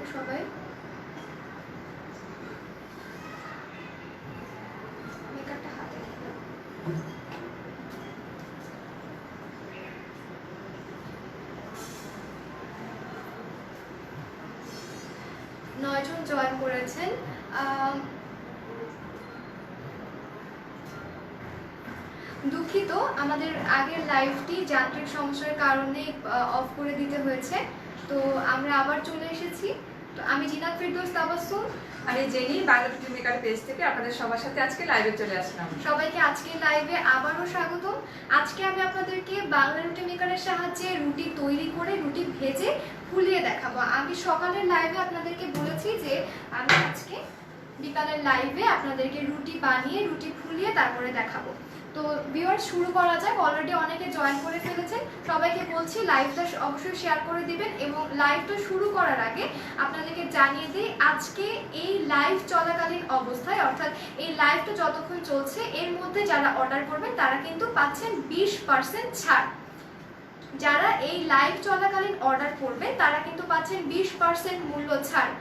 করুন সবাই। মেকারটা হাতে নিলাম। 9 জন জয়েন করেছেন। দুঃখিত, আমাদের আগের লাইভটি যান্ত্রিক সমস্যার কারণে অফ করে দিতে হয়েছে। তো আমরা আবার চলে এসেছি। তো আমি জিনাত ফেরদৌস তাবাসসুম, আমি জেনি, বাংলা রুটি মেকার পেজ থেকে আপনাদের সবার সাথে আজকে লাইভে চলে আসলাম। সবাইকে আজকে লাইভে আবারও স্বাগত। আজকে আমি আপনাদেরকে বাংলা রুটি মেকারের সাহায্যে রুটি তৈরি করে রুটি ভেজে ফুলিয়ে দেখাবো। আমি সকালের লাইভে আপনাদেরকে বলেছি যে আমি আজকে বিকালের লাইভে আপনাদেরকে রুটি বানিয়ে রুটি ফুলিয়ে তারপরে দেখাবো। তো ভিউয়ার্স, শুরু করা যাক। অলরেডি অনেকে জয়েন করে ফেলেছেন। সবাইকে বলছি লাইভটা অবশ্যই শেয়ার করে দিবেন এবং লাইভটা শুরু করার আগে আপনাদেরকে জানিয়ে দিই, আজকে এই লাইভ চলাকালীন অবস্থায় অর্থাৎ এই লাইভটা যতক্ষণ চলছে এর মধ্যে যারা অর্ডার করবেন তারা কিন্তু পাচ্ছেন 20% ছাড়। যারা এই লাইভ চলাকালীন অর্ডার করবেন তারা কিন্তু পাচ্ছেন 20% মূল্য ছাড়।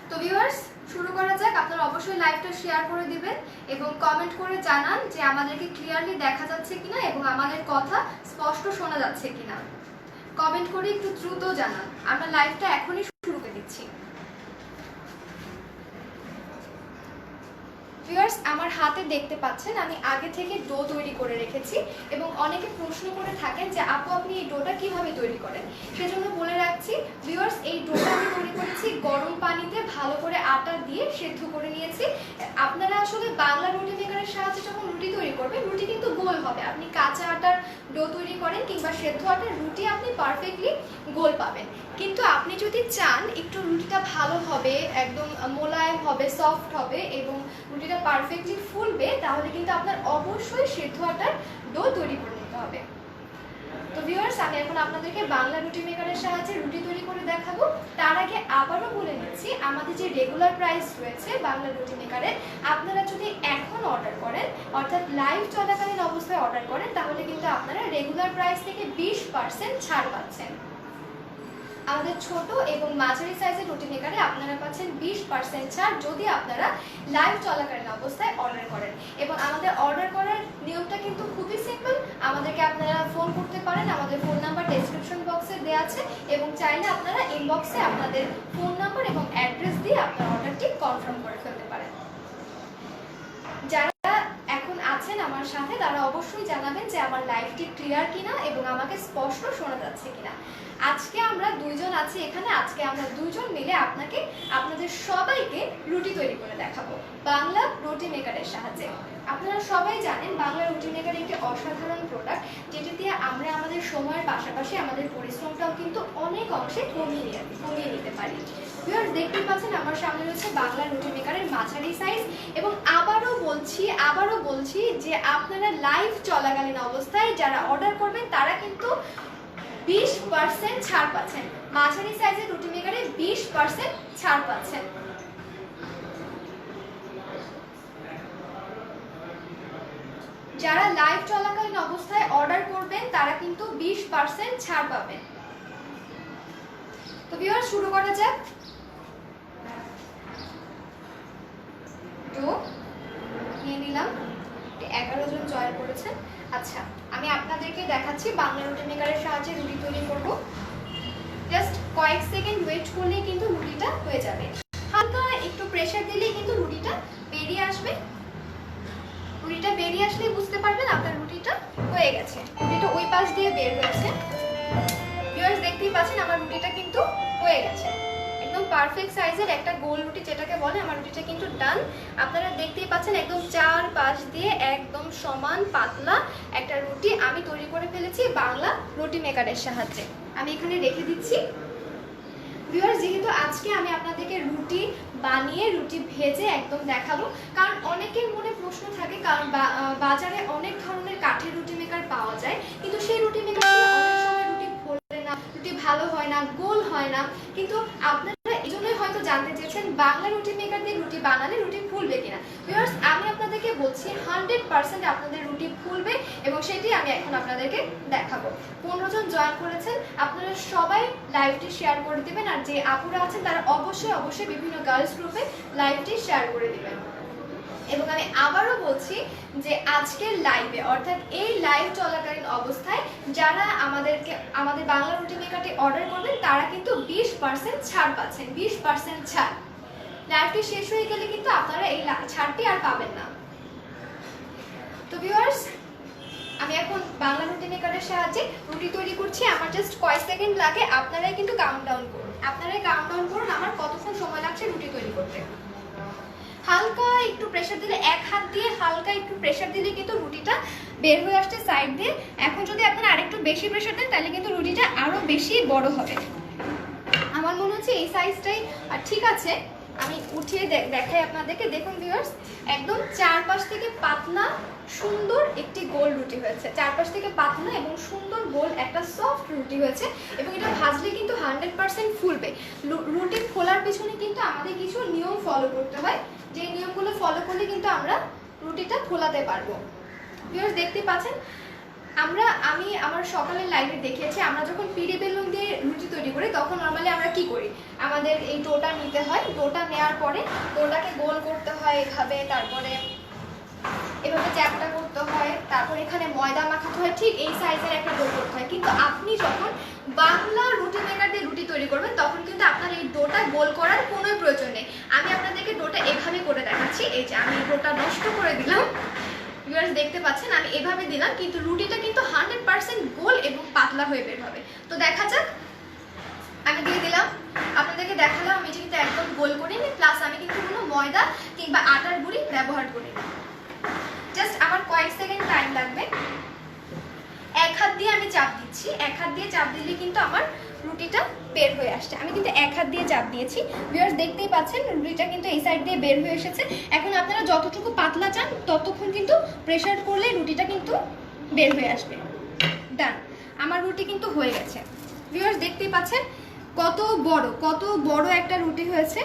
তো ভিউয়ার্স, শুরু করা যাক। আপনারা অবশ্যই লাইভটা শেয়ার করে দিবেন এবং কমেন্ট করে জানান যে আমাদেরকে ক্লিয়ারলি দেখা যাচ্ছে কিনা এবং আমাদের কথা স্পষ্ট শোনা যাচ্ছে কিনা। কমেন্ট করে একটু দ্রুত জানান। আমরা লাইভটা এখনই শুরু করে দিচ্ছি। ভিউয়ার্স, আমার হাতে দেখতে পাচ্ছেন আমি আগে থেকে ডো তৈরি করে রেখেছি এবং অনেকে প্রশ্ন করে থাকেন যে আপু আপনি এই ডোটা কিভাবে তৈরি করেন। সেজন্য বলে রাখছি ভিউয়ার্স, এই ডোটা আমি তৈরি করেছি গরম পানিতে ভালো করে আটা দিয়ে সেদ্ধ করে নিয়েছি। আপনারা আসলে বাংলা রুটি মেকারের সাহায্যে যখন রুটি তৈরি করবেন রুটি কিন্তু গোল হবে। আপনি কাঁচা আটার ডো তৈরি করেন কিংবা সেদ্ধ আটার রুটি আপনি পারফেক্টলি গোল পাবেন। কিন্তু আপনি যদি চান একটু রুটিটা ভালো হবে, একদম মোলায়েম হবে, সফট হবে এবং রুটিটা পারফেক্টলি ফুলবে, তাহলে কিন্তু আপনার অবশ্যই সেদ্ধ আটার ডো তৈরি করে নিতে হবে। তো ভিউয়ার্স, আমি এখন আপনাদেরকে বাংলা রুটি মেকারের সাহায্যে রুটি তৈরি করে দেখাবো। তার আগে আবারও বলে নিচ্ছি, আমাদের যে রেগুলার প্রাইস রয়েছে বাংলা রুটি মেকারের, আপনারা যদি এখন অর্ডার করেন অর্থাৎ লাইভ চলাকালীন অবস্থায় অর্ডার করেন তাহলে কিন্তু আপনারা রেগুলার প্রাইস থেকে 20% ছাড় পাচ্ছেন। আমাদের ছোট এবং মাঝারি সাইজের রুটি মেকারে আপনারা পাচ্ছেন 20% ছাড় যদি আপনারা লাইভ চলাকালীন অবস্থায় অর্ডার করেন। এবং আমাদের অর্ডার করার নিয়মটা কিন্তু খুবই সিম্পল। আমাদেরকে আপনারা ফোন করতে পারেন, আমাদের ফোন নাম্বার ডেসক্রিপশন বক্সে দেওয়া আছে এবং চাইলে আপনারা ইনবক্সে আপনাদের ফোন নাম্বার এবং অ্যাড্রেস দিয়ে আপনার অর্ডারটি কনফার্ম করে ফেলতে পারেন। যারা এখন আছেন আমার সাথে তারা অবশ্যই জানাবেন যে আমার লাইভটি ক্লিয়ার কিনা এবং আমাকে স্পষ্ট শোনা যাচ্ছে কিনা। আজকে আমরা দুইজন আছি এখানে। আজকে আমরা দুইজন মিলে আপনাদের সবাইকে রুটি তৈরি করে দেখাবো বাংলা রুটি মেকারের সাহায্যে। আপনারা সবাই জানেন বাংলা রুটি মেকার একটি অসাধারণ প্রোডাক্ট, যেটি দিয়ে আমরা আমাদের সময়ের পাশাপাশি আমাদের পরিশ্রমটাও কিন্তু অনেক অংশে কমিয়ে নিতে পারি। ভিউয়ার্স, দেখতেই পাচ্ছেন আমার সামনে রয়েছে বাংলা রুটি মেকারের মাঝারি সাইজ এবং আবারও বলছি যে আপনারা লাইভ চলাকালীন অবস্থায় যারা অর্ডার করবেন তারা কিন্তু 20% ছাড় পাচ্ছেন। মাঝারি সাইজের রুটি মেকারে 20% ছাড় পাচ্ছেন। যারা লাইভ চলাকালীন অবস্থায় অর্ডার করবেন তারা কিন্তু 20% ছাড় পাবেন। তো ভিউয়ার্স, শুরু করা যাক। তো নিয়ে নিলাম। 11 জন জয়েন করেছেন। আচ্ছা, আমি আপনাদেরকে দেখাচ্ছি বাংলা রুটি মেকারের সাহায্যে রুটি তৈরি করব। জাস্ট কয়েক সেকেন্ড ওয়েট করলেই কিন্তু রুটিটা হয়ে যাবে। হালকা একটু প্রেসার দিলেই কিন্তু রুটিটা বেরিয়ে আসবে। রুটিটা বেরিয়ে আসলেই বুঝতে পারবেন আপনার রুটিটা হয়ে গেছে। রুটিটা ওই পাশ দিয়ে বের হয়েছে। ভিউয়ার্স, দেখতেই পাচ্ছেন আমার রুটিটা কিন্তু হয়ে গেছে। একদম পারফেক্ট সাইজের একটা গোল রুটি যেটাকে বলে, আমার রুটিটা কিন্তু ডান। আপনারা দেখতেই পাচ্ছেন একদম চার পাশ দিয়ে একদম সমান পাতলা একটা রুটি আমি তৈরি করে ফেলেছি বাংলা রুটি মেকারের সাহায্যে। আমি এখানে রেখে দিচ্ছি। ভিউয়ার্স, যেহেতু আজকে আমি আপনাদেরকে রুটি বানিয়ে রুটি ভেজে একদম দেখাবো, কারণ অনেকের মনে প্রশ্ন থাকে, কারণ বাজারে অনেক ধরনের কাঠের রুটি মেকার পাওয়া যায় কিন্তু সেই রুটি মেকার অনেক সময় রুটি ফোলে না, রুটি ভালো হয় না, গোল হয় না। কিন্তু আপনারা এই জন্যই হয়তো জানতে চেয়েছেন বাংলা রুটি মেকার দিয়ে রুটি বানালে রুটি ফুলবে কিনা। ভিউয়ার্স, আমি আপনাদের থেকে বলছি 100% আপনাদের রুটি ফুলবে এবং সেটি আমি এখন আপনাদেরকে দেখাবো। 15 জন জয়েন করেছেন, আপনারা সবাই লাইভটি শেয়ার করে দিবেন, আর যে আপুরা আছেন তারা অবশ্যই বিভিন্ন গার্লস গ্রুপে লাইভটি শেয়ার করে দিবেন। এবং আমি আবারও বলছি যে আজকের লাইভে অর্থাৎ এই লাইভ চলাকালীন অবস্থায় যারা আমাদের বাংলা রুটি মেকারটি অর্ডার করবেন তারা কিন্তু 20% ছাড় পাচ্ছেন, 20% ছাড়। লাইভটি শেষ হয়ে গেলে কিন্তু আপনারা এই ছাড়টি আর পাবেন না। তো ভিউয়ার্স, আমি এখন বাংলা রুটি মেকারের সাহায্যে রুটি তৈরি করছি। আমার জাস্ট কয় সেকেন্ড লাগে, আপনারাই কিন্তু কাউন্টডাউন করুন। আমার কতক্ষণ সময় লাগছে রুটি তৈরি করতে। হালকা একটু প্রেসার দিলে, এক হাত দিয়ে হালকা একটু প্রেসার দিলে কিন্তু রুটিটা বের হয়ে আসছে সাইড দিয়ে। এখন যদি আপনারা আরেকটু বেশি প্রেসার দেন তাহলে কিন্তু রুটিটা আরো বেশি বড় হবে। আমার মনে হচ্ছে এই সাইজটাই ঠিক আছে। আমি উঠিয়ে দেখাই আপনাদেরকে। দেখুন ভিউয়ার্স, একদম চারপাশ থেকে পাতলা সুন্দর একটি গোল রুটি হয়েছে। চারপাশ থেকে পাতলা এবং সুন্দর গোল একটা সফট রুটি হয়েছে এবং এটা ভাজলে কিন্তু 100% ফুলবে। রুটি ফোলার পিছনে কিন্তু আমাদের কিছু নিয়ম ফলো করতে হয়, যে নিয়মগুলো ফলো করলে কিন্তু আমরা রুটিটা ফোলাতে পারবো। ভিউয়ার্স দেখতে পাচ্ছেন, আমি আমার সকালের লাইভে দেখিয়েছি আমরা যখন পিড়ি বেলুন দিয়ে রুটি তৈরি করি তখন নর্মালি আমরা কি করি, আমাদের এই ডোটা নিতে হয়। ডোটা নেওয়ার পরে ডোটাকে গোল করতে হয় এভাবে, তারপরে এভাবে চ্যাপটা করতে হয়, তারপর এখানে ময়দা মাখাতে হয়, ঠিক এই সাইজের একটা ডো করতে হয়। কিন্তু আপনি যখন বাংলা রুটি মেকার দিয়ে রুটি তৈরি করবেন তখন কিন্তু আপনার এই ডোটা গোল করার কোনো প্রয়োজন নেই। আমি আপনাদেরকে ডোটা এভাবে করে দেখাচ্ছি। এই যে আমি ডোটা নষ্ট করে দিলাম, ভিউয়ার্স দেখতে পাচ্ছেন আমি এভাবে দিলাম, কিন্তু রুটিটা কিন্তু 100% গোল এবং পাতলা হয়ে বের হবে। তো দেখা যাক, আমি দিয়ে দিলাম, আপনাদেরকে দেখালাম আমি কিন্তু একদম গোল করিনি, প্লাস আমি কিন্তু কোনো ময়দা কিংবা আটার গুঁড়ি ব্যবহার করিনি। জাস্ট আমার কয়েক সেকেন্ড টাইম লাগবে। এক হাত দিয়ে আমি চাপ দিচ্ছি, এক হাত দিয়ে চাপ দিলে কিন্তু আমার রুটিটা বের হয়ে আসছে। আমি কিন্তু এক হাত দিয়ে চাপ দিয়েছি। ভিউয়ার্স দেখতেই পাচ্ছেন রুটিটা কিন্তু এই সাইড দিয়ে বের হয়ে এসেছে। এখন আপনারা যতটুকু পাতলা চান ততক্ষণ কিন্তু প্রেসার করলে রুটিটা কিন্তু বের হয়ে আসবে। ডান, আমার রুটি কিন্তু হয়ে গেছে। ভিউয়ার্স দেখতেই পাচ্ছেন কত বড় একটা রুটি হয়েছে।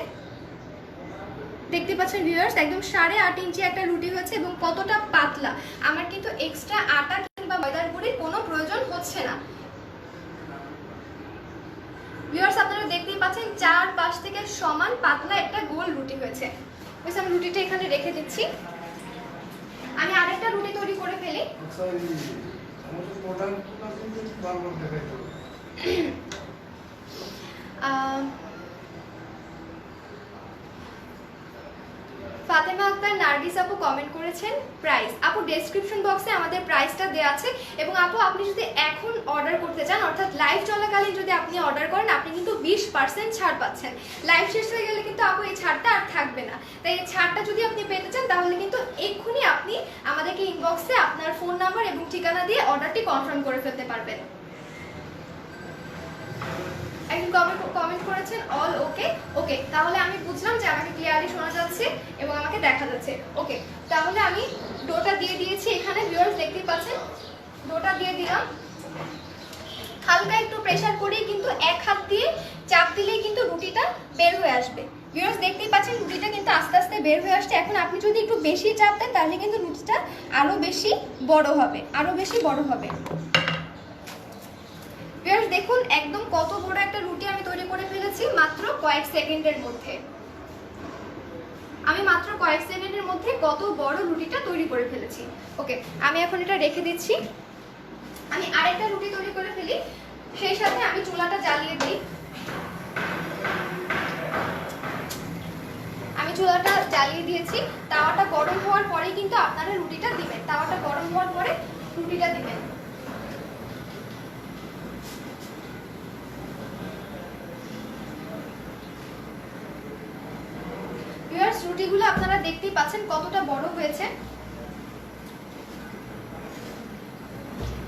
দেখতে পাচ্ছেন ভিউয়ার্স, একদম 8.5 ইঞ্চি একটা রুটি হয়েছে এবং কতটা পাতলা। আমার কিন্তু এক্সট্রা আটা কিংবা ময়দার গুঁড়ির কোনো প্রয়োজন হচ্ছে না। ভিউয়ার্স আপনারা দেখতেই পাচ্ছেন চারপাশ থেকে সমান পাতলা একটা গোল রুটি হয়েছে। বেশ, আমি রুটিটা এখানে রেখে দিচ্ছি। আমি আরেকটা রুটি তৈরি করে ফেলি। ফাতেমা আক্তার নার্গিস আপু কমেন্ট করেছেন প্রাইস। আপু ডেসক্রিপশন বক্সে আমাদের প্রাইসটা দেওয়া আছে এবং আপু আপনি যদি এখন অর্ডার করতে চান অর্থাৎ লাইভ চলাকালীন যদি আপনি অর্ডার করেন আপনি কিন্তু 20% ছাড় পাচ্ছেন। লাইভ শেষ হয়ে গেলে কিন্তু আপু এই ছাড়টা আর থাকবে না। তাই এই ছাড়টা যদি আপনি পেতে চান তাহলে কিন্তু এক্ষুনি আপনি আমাদেরকে ইনবক্সে আপনার ফোন নাম্বার এবং ঠিকানা দিয়ে অর্ডারটি কনফার্ম করে ফেলতে পারবেন। একজন কমেন্ট করেছেন অল ওকে। ওকে, তাহলে আমি বুঝলাম যে আমাকে ক্লিয়ারলি শোনা যাচ্ছে এবং আমাকে দেখা যাচ্ছে। ওকে, তাহলে আমি ডোটা দিয়ে দিয়েছি এখানে। ভিউয়ার্স দেখতেই পাচ্ছেন ডোটা দিয়ে দিলাম। হালকা একটু প্রেসার করেই কিন্তু এক হাত দিয়ে চাপ দিলেই কিন্তু রুটিটা বের হয়ে আসবে। ভিউয়ার্স দেখতেই পাচ্ছেন রুটিটা কিন্তু আস্তে আস্তে বের হয়ে আসছে। এখন আপনি যদি একটু বেশি চাপ দেন তাহলে কিন্তু রুটিটা আরো বেশি বড় হবে। ভিউয়ার্স দেখুন একদম কত বড় একটা রুটি আমি তৈরি করে ফেলেছি মাত্র কয়েক সেকেন্ডের মধ্যে। কত বড় রুটিটা তৈরি করে ফেলেছি। ওকে, আমি এখন এটা রেখে দিচ্ছি। আমি আরেকটা রুটি তৈরি করে ফেলি, সেই সাথে আমি চুলাটা জ্বালিয়ে দিই। আমি চুলাটা জ্বালিয়ে দিয়েছি। তাওয়াটা গরম হওয়ার পরেই কিন্তু আপনারা রুটিটা দিবেন। তাওয়াটা গরম হওয়ার পরে রুটিটা দিবেন। ভিউয়ার্স রুটিগুলো আপনারা দেখতেই পাচ্ছেন কতটা বড় হয়েছে।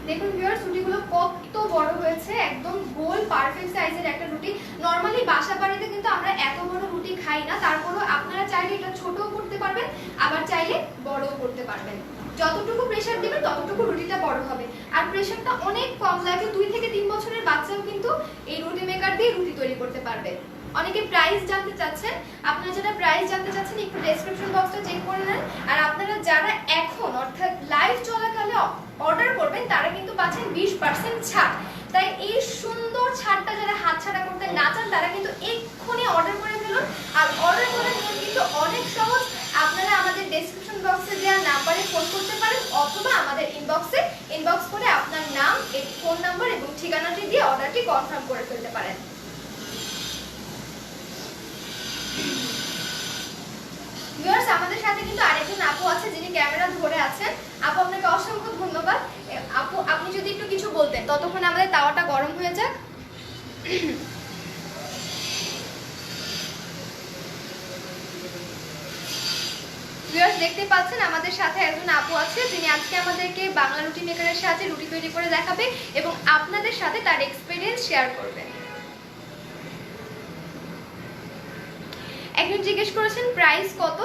দেখুন ভিউয়ার্স রুটিগুলো কত বড় হয়েছে, একদম গোল পারফেক্ট সাইজের একটা রুটি। নরমালি বাসা বাড়িতে কিন্তু আমরা এত বড় রুটি খাই না, তারপরেও আপনারা চাইলে এটা ছোটও করতে পারবেন, আবার চাইলে বড়ও করতে পারবেন। যতটুকু প্রেসার দিবেন ততটুকু রুটিটা বড় হবে। আর প্রেসারটা অনেক কম লাগে, 2 থেকে 3 বছরের বাচ্চাও কিন্তু এই রুটি মেকার দিয়ে রুটি তৈরি করতে পারবে। অনেকে প্রাইস জানতে চাচ্ছেন, আপনারা যারা প্রাইস জানতে চাচ্ছেন একটু ডেসক্রিপশন বক্সটা চেক করে নেন। আর আপনারা যারা পাচ্ছেন 20% ছাড়। তাই এই সুন্দর ছাড়টা যারা হাতছাড়া করতে না চান তারা কিন্তু এক্ষুনি অর্ডার করে ফেলুন। আর অর্ডার করার নিয়ম কিন্তু অনেক সহজ। আপনারা আমাদের ডেসক্রিপশন বক্সে দেওয়া নাম্বারে ফোন করতে পারেন অথবা আমাদের ইনবক্স করে আপনার নাম, ফোন নাম্বার এবং ঠিকানাটি দিয়ে অর্ডারটি কনফার্ম করে ফেলতে পারেন। ভিউয়ার্স, আমাদের সাথে কিন্তু আরেকজন আপু আছে যিনি ক্যামেরা ধরে আছেন। আপু, আপনাকে অসংখ্য ধন্যবাদ। আপু, আপনি যদি একটু কিছু বলতেন ততক্ষণে আমাদের তাওয়াটা গরম হয়ে যাক। ভিউয়ার্স, দেখতে পাচ্ছেন আমাদের সাথে একজন আপু আছে যিনি আজকে আমাদেরকে বাংলা রুটি মেকারের সাহায্যে রুটি তৈরি করে দেখাবে এবং আপনাদের সাথে তার এক্সপেরিয়েন্স শেয়ার করবে। একজন জিজ্ঞেস করেছেন প্রাইস কত।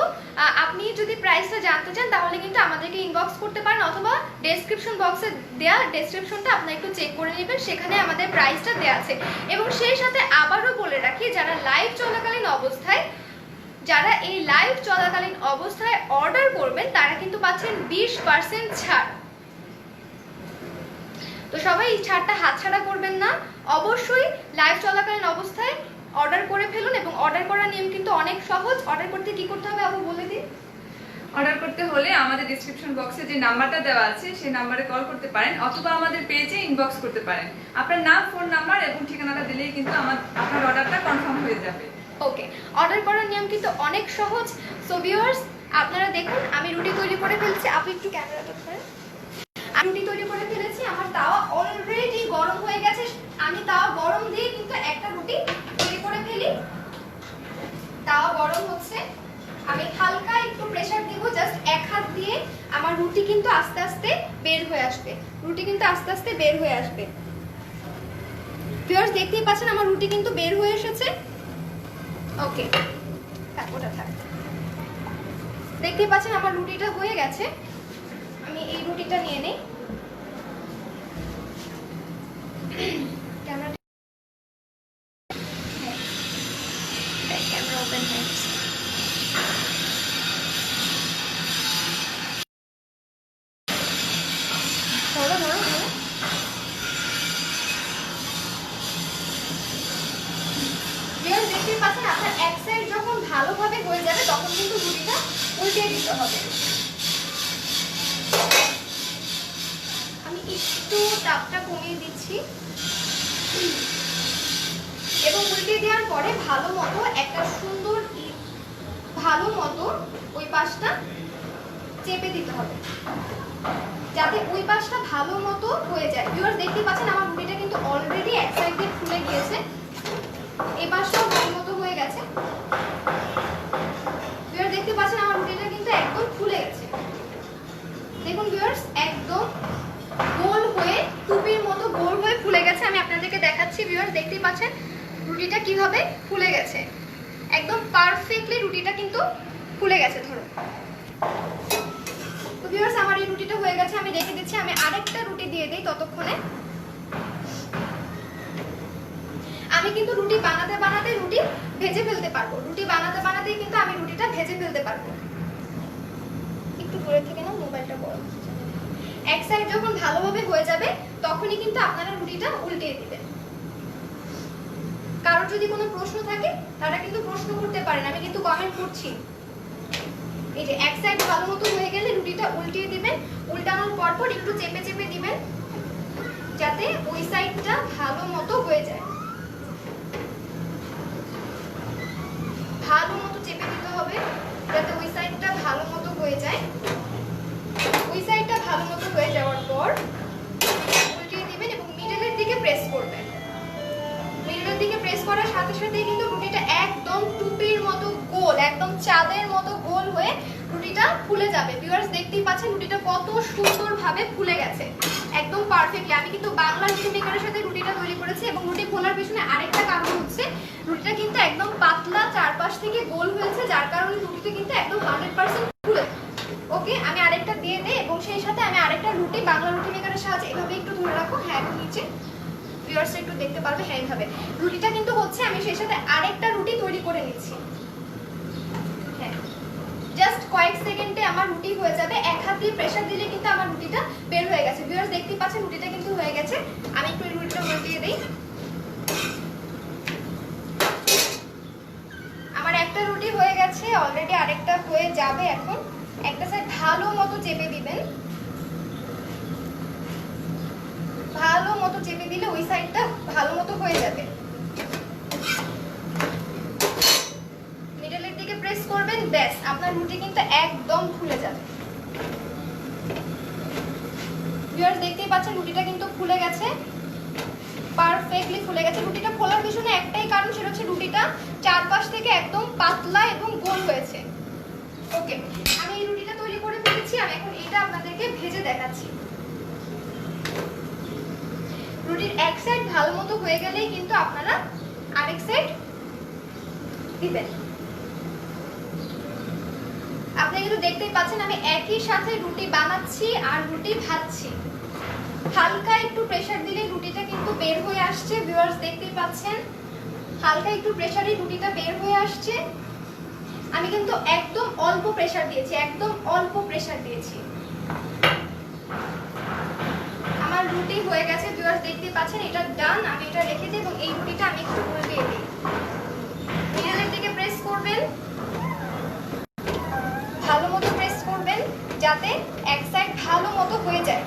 আপনি যদি প্রাইসটা জানতে চান তাহলে কিন্তু আমাদেরকে ইনবক্স করতে পারেন অথবা ডেসক্রিপশন বক্সে দেয়া ডেসক্রিপশনটা আপনারা একটু চেক করে নেবেন, সেখানে আমাদের প্রাইসটা দেওয়া আছে। এবং সেই সাথে আবারও বলে রাখি, যারা এই লাইভ চলাকালীন অবস্থায় অর্ডার করবেন তারা কিন্তু পাচ্ছেন 20% ছাড়। তো সবাই এই ছাড়টা হাতছাড়া করবেন না, অবশ্যই লাইভ চলাকালীন অবস্থায় অর্ডার করে ফেলুন। এবং অর্ডার করার নিয়ম কিন্তু অনেক সহজ। অর্ডার করতে কি করতে হবে আপু বলে দিন। অর্ডার করতে হলে আমাদের ডেসক্রিপশন বক্সে যে নাম্বারটা দেওয়া আছে সেই নাম্বারে কল করতে পারেন অথবা আমাদের পেজে ইনবক্স করতে পারেন। আপনার নাম, ফোন নাম্বার এবং ঠিকানাটা দিলেই কিন্তু আপনার অর্ডারটা কনফার্ম হয়ে যাবে। ওকে, অর্ডার করার নিয়ম কিন্তু অনেক সহজ। সো ভিউয়ার্স, আপনারা দেখুন আমি রুটি তৈরি করে ফেলছি। আপনি একটু ক্যামেরাটা ধরেন। আমি রুটি তৈরি করে ফেলেছি, আমার তাওয়া অলরেডি গরম হয়ে গেছে। আমি তাওয়া গরম দিয়ে কিন্তু একটা রুটি তৈরি করে ফেলি। তাওয়া গরম হচ্ছে, আমি হালকা একটু প্রেসার দিব, জাস্ট এক হাত দিয়ে। আমার রুটি কিন্তু আস্তে আস্তে বের হয়ে আসবে। ভিউয়ার্স, দেখতেই পাচ্ছেন আমার রুটি কিন্তু বের হয়ে এসেছে। ওকে, ওটা থাক। দেখতেই পাচ্ছেন আমার রুটিটা হয়ে গেছে। আমি এই রুটিটা নিয়ে নেই। ক্যামেরা ওপেন হয়ে গেছে। ধরো ধরো ধরো। দেখতে পাচ্ছেন আপনার এক সাইড যখন ভালোভাবে হয়ে যাবে তখন কিন্তু রুটিটা উল্টে দিতে হবে। আমি একটু তাপটা কমিয়ে দিচ্ছি এবং উল্টে দেওয়ার পরে ভালো মতো ওই পাশটা চেপে দিতে হবে যাতে ওই পাশটা ভালো মতো হয়ে যায়। ভিউয়ার্স, দেখতে পাচ্ছেন আমার রুটিটা কিন্তু অলরেডি এক সাইড দিয়ে ফুলে গিয়েছে, এই পাশটাও ভালো মতো হয়ে গেছে। ভিউয়ার্স, দেখতে পাচ্ছেন আমার রুটিটা কিন্তু একদম ফুলে গেছে। দেখুন ভিউয়ার্স, একদম গোল হয়ে টুপির মতো গোল হয়ে ফুলে গেছে। আমি আপনাদেরকে দেখাচ্ছি। ভিউয়ার্স, দেখতেই পাচ্ছেন রুটিটা কিভাবে ফুলে গেছে। একদম পারফেক্টলি রুটিটা কিন্তু ফুলে গেছে। ধরো তো ভিউয়ার্স, আমার এই রুটিটা হয়ে গেছে, আমি রেখে দিচ্ছি। আমি আরেকটা রুটি দিয়ে দিই ততক্ষণে। আমি কিন্তু রুটি বানাতে রুটি ভেজে ফেলতে পারবো। রুটি বানাতেই কিন্তু আমি রুটিটা ভেজে ফেলতে পারবো। একটু দূরে থেকে না, মোবাইলটা বড়। এক সাইড যখন ভালোভাবে হয়ে যাবে তখনই কিন্তু আপনারা রুটিটা উল্টিয়ে দিবেন। কারোর যদি কোনো প্রশ্ন থাকে তারা কিন্তু প্রশ্ন করতে পারেন, আমি কিন্তু কমেন্ট করছি। এই যে এক সাইড ভালো মতো হয়ে গেলে রুটিটা উল্টিয়ে দিবেন। উল্টানোর পর একটু চেপে চেপে দিবেন যাতে ওই সাইডটা ভালো মতো হয়ে যায়। ভালো মতো চেপে দিতে হবে যাতে ওই সাইডটা ভালো মতো হয়ে যায়। ওই সাইডটা ভালো মতো হয়ে যাওয়ার পর উল্টিয়ে দিবেন এবং মিডলের দিকে প্রেস করবেন। মিডলের দিকে প্রেস করার সাথে সাথেই কিন্তু রুটিটা একদম টুপির মতো গোল, একদম চাঁদের মতো গোল হয়ে রুটিটা ফুলে যাবে। ভিউয়ার্স, দেখতেই পাচ্ছেন রুটিটা কত সুন্দরভাবে ফুলে গেছে, একদম পারফেক্টলি। আমি কিন্তু বাংলা রুটি মেকারের সাথে রুটিটা তৈরি করেছি এবং রুটি ফোলার পিছনে আরেকটা কারণ হচ্ছে রুটিটা কিন্তু একদম পাতলা, চারপাশ থেকে গোল হয়েছে, যার কারণে রুটিটা কিন্তু একদম 100% ফুলে। ওকে, আমি আরেকটা দিয়ে দেই এবং সেই সাথে আমি আরেকটা রুটি বাংলা রুটি মেকারের সাহায্যে এভাবে একটু ধরে রাখো। হ্যাঁ, নিচে ভিউয়ার্স একটু দেখতে পারবে। হ্যাঁ, এইভাবে রুটিটা কিন্তু হচ্ছে। আমি সেই সাথে আরেকটা রুটি তৈরি করে নিচ্ছি। হ্যাঁ, জাস্ট কয়েক সেকেন্ডে আমার রুটি হয়ে যাবে। এক হাত দিয়ে প্রেসার দিলে কিন্তু আমার রুটিটা বের হয়ে গেছে। ভিউয়ার্স দেখতে পাচ্ছেন রুটিটা কিন্তু হয়ে গেছে। আমি একটু এই রুটিটা উল্টিয়ে দিই। আমার একটা রুটি হয়ে গেছে অলরেডি, আরেকটা হয়ে যাবে এখন। একটা সাইড ভালো মতো চেপে দিবেন, ভালো মতো চেপে দিলে ওই সাইডটা ভালো মতো হয়ে যাবে। মিডলের দিকে প্রেস করবেন, ব্যাস আপনার রুটি কিন্তু একদম ফুলে যাবে। ভিউয়ার্স দেখতেই পাচ্ছেন রুটিটা কিন্তু ফুলে গেছে, পারফেক্টলি ফুলে গেছে। রুটিটা ফোলার পিছনে একটাই কারণ, সেটা হচ্ছে রুটিটা চারপাশ থেকে একদম পাতলা এবং গোল হয়েছে। ওকে, আমি এই রুটিটা তৈরি করে ফেলেছি। আমি এখন এটা আপনাদেরকে ভেজে দেখাচ্ছি। রুটির এক সাইড ভালো মতো হয়ে গেলেই কিন্তু আপনারা আরেক সাইড দিবেন। আপনি কিন্তু দেখতেই পাচ্ছেন আমি একই সাথে রুটি বানাচ্ছি আর রুটি ভাজছি। হালকা একটু প্রেসার দিলে রুটিটা কিন্তু বের হয়ে আসছে। ভিউয়ার্স দেখতেই পাচ্ছেন হালকা একটু প্রেসারে রুটিটা বের হয়ে আসছে। আমি কিন্তু একদম অল্প প্রেসার দিয়েছি, একদম অল্প প্রেসার দিয়েছি। আমার রুটি হয়ে গেছে। ভিউয়ার্স দেখতেই পাচ্ছেন এটা ডান। আমি এটা রেখে দিই এবং এই রুটিটা আমি একটু উল্টিয়ে দিই। মিডলের দিকে প্রেস করবেন, ভালো মতো প্রেস করবেন যাতে এক সাইড ভালো মতো হয়ে যায়।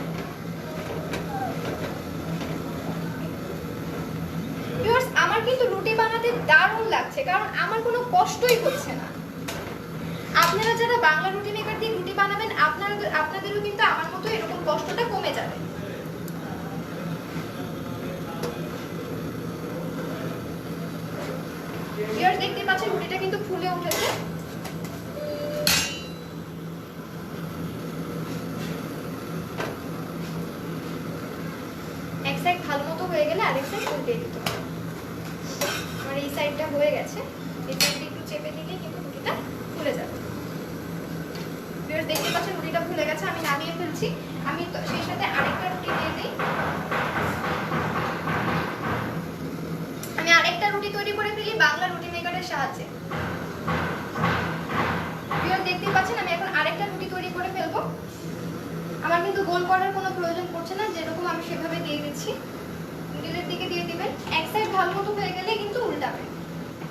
ভিউয়ার্স আমার কিন্তু রুটি বানাতে দারুণ লাগছে, কারণ আমার কোনো কষ্টই হচ্ছে না। আপনারা যারা বাংলা রুটি মেকার দিয়ে রুটি বানাবেন আপনাদেরও কিন্তু আমার মতো এরকম কষ্টটা কমে যাবে। ভিউয়ার্স দেখতে পাচ্ছেন রুটিটা কিন্তু ফুলে উঠেছে। এক সাইড ভালো মতো হয়ে গেলে আরেক সাইড উল্টে দিতে হবে। আমার এই সাইডটা হয়ে গেছে, এই সাইডটা একটু চেপে দিলেই কিন্তু রুটিটা ফুলে যাবে। ভিউয়ার্স দেখতে পাচ্ছেন রুটিটা ফুলে গেছে, আমি নামিয়ে ফেলছি। আমি সেই সাথে আরেকটা রুটি দিয়ে দিই। আমি আরেকটা রুটি তৈরি করে ফেলি বাংলা রুটি মেকারের সাহায্যে। ভিউয়ার্স দেখতে পাচ্ছেন আমি এখন আরেকটা রুটি তৈরি করে ফেলবো। আমার কিন্তু গোল করার কোনো প্রয়োজন পড়ছে না, যেরকম আমি সেভাবে দিয়ে দিচ্ছি। মিডলের দিকে দিয়ে দিবেন, এক সাইড ভালো মতো হয়ে গেলে কিন্তু উল্টাবেন।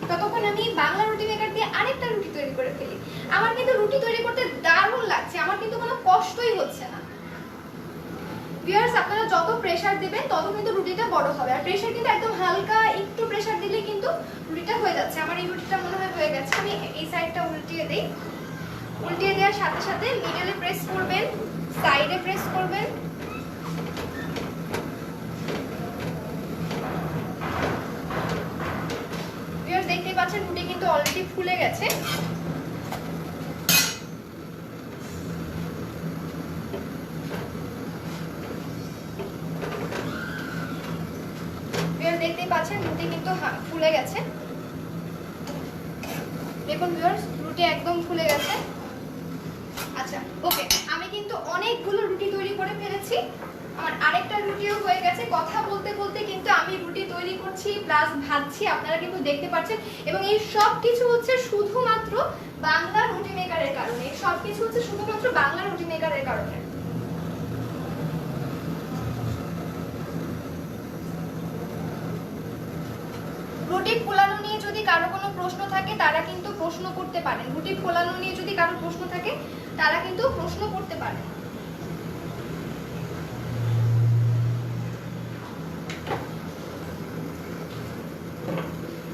ততক্ষণ আমি বাংলা রুটি মেকার দিয়ে আরেকটা রুটি তৈরি করে ফেলি। আমার কিন্তু রুটি তৈরি করতে দারুণ লাগছে, আমার কিন্তু কোনো কষ্টই হচ্ছে না। ভিউয়ার্স আপনারা যত প্রেসার দিবেন তত কিন্তু রুটিটা বড় হবে। আর প্রেসার কিন্তু একদম হালকা একটু প্রেসার দিলে কিন্তু রুটিটা হয়ে যাচ্ছে। আমার এই রুটিটা মনে হয় হয়ে গেছে। আমি এই সাইডটা উল্টিয়ে দেই। উল্টিয়ে দেওয়ার সাথে সাথে মিডলে প্রেস করবেন, সাইডে প্রেস করবেন। ভিউয়ার্স দেখতেই পাচ্ছেন রুটি কিন্তু অলরেডি ফুলে গেছে। দেখতেই পাচ্ছেন রুটি কিন্তু ফুলে গেছে। দেখুন ভিউয়ার্স রুটি একদম ফুলে গেছে। আচ্ছা ওকে, আমি কিন্তু অনেকগুলো রুটি তৈরি করে ফেলেছি। আমার আরেকটা রুটিও হয়ে গেছে। কথা বলতে বলতে কিন্তু আমি রুটি তৈরি করছি প্লাস ভাজছি, আপনারা কিন্তু দেখতে পাচ্ছেন। এবং এই সব কিছু হচ্ছে শুধুমাত্র বাংলা রুটি মেকারের কারণে। এই সব কিছু হচ্ছে শুধুমাত্র বাংলা রুটি মেকারের কারণে। রুটি ফোলানো নিয়ে যদি কারো কোনো প্রশ্ন থাকে তারা কিন্তু প্রশ্ন করতে পারেন। রুটি ফোলানো নিয়ে যদি কারো প্রশ্ন থাকে তারা কিন্তু প্রশ্ন করতে পারেন।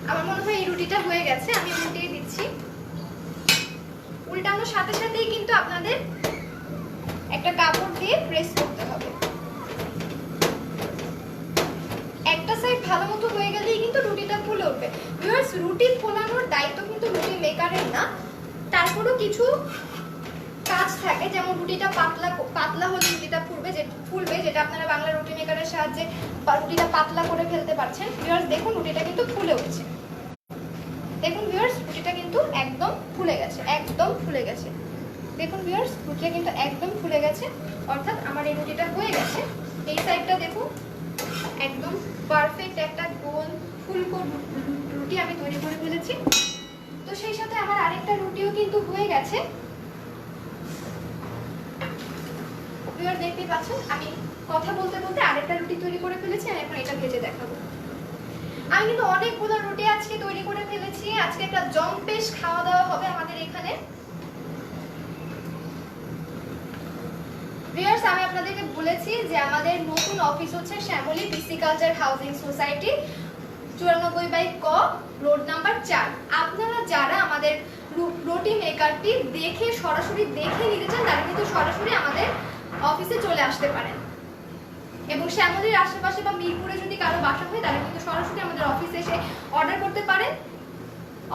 আমার মনে হয় এই রুটিটা হয়ে গেছে। আমি উল্টিয়ে দিচ্ছি। উল্টানোর সাথে সাথেই কিন্তু আপনাদের একটা কাপড় দিয়ে প্রেস করতে হবে। একটা সাইড ভালো মতো হয়ে গেলেই কিন্তু রুটিটা ফুলে উঠবে। ভিউয়ার্স রুটি ফোলানোর দায়িত্ব কিন্তু রুটি মেকারের না, তারপরও কিছু কাজ থাকে, যেমন রুটিটা পাতলা হলে রুটিটা ফুলবে, যেটা আপনারা বাংলা রুটি মেকারের সাহায্যে রুটিটা পাতলা করে ফেলতে পারছেন। ভিউয়ার্স দেখুন রুটিটা কিন্তু ফুলে উঠছে। দেখুন ভিউয়ার্স রুটিটা কিন্তু একদম ফুলে গেছে, একদম ফুলে গেছে। দেখুন ভিউয়ার্স রুটিটা কিন্তু একদম ফুলে গেছে, অর্থাৎ আমার এই রুটিটা হয়ে গেছে। এই সাইডটা দেখুন একদম পারফেক্ট একটা গোল ফুলকো রুটি আমি তৈরি করে ফেলেছি। তো সেই সাথে আমার আরেকটা রুটিও কিন্তু হয়ে গেছে। ভিউয়ার দেখতেই পাচ্ছেন আমি কথা বলতে বলতে আরেকটা রুটি তৈরি করে ফেলেছি, আমি এখন এটা ভেজে দেখাবো। আমি কিন্তু অনেকগুলো রুটি আজকে তৈরি করে ফেলেছি, আজকে একটা জম্পেশ খাওয়া দাওয়া হবে আমাদের এখানে। ভিউয়ার্স, আমি আপনাদেরকে বলেছি যে আমাদের নতুন অফিস হচ্ছে শ্যামলী পিসিকালচার হাউজিং সোসাইটি, 94 ক রোড নাম্বার 4। আপনারা যারা আমাদের রুটি মেকারটি দেখে সরাসরি দেখে নিতে চান তারা কিন্তু সরাসরি আমাদের অফিসে চলে আসতে পারেন, এবং শ্যামলীর আশেপাশে বা মিরপুরে যদি কারো বাসা হয় তারা কিন্তু সরাসরি আমাদের অফিসে এসে অর্ডার করতে পারেন,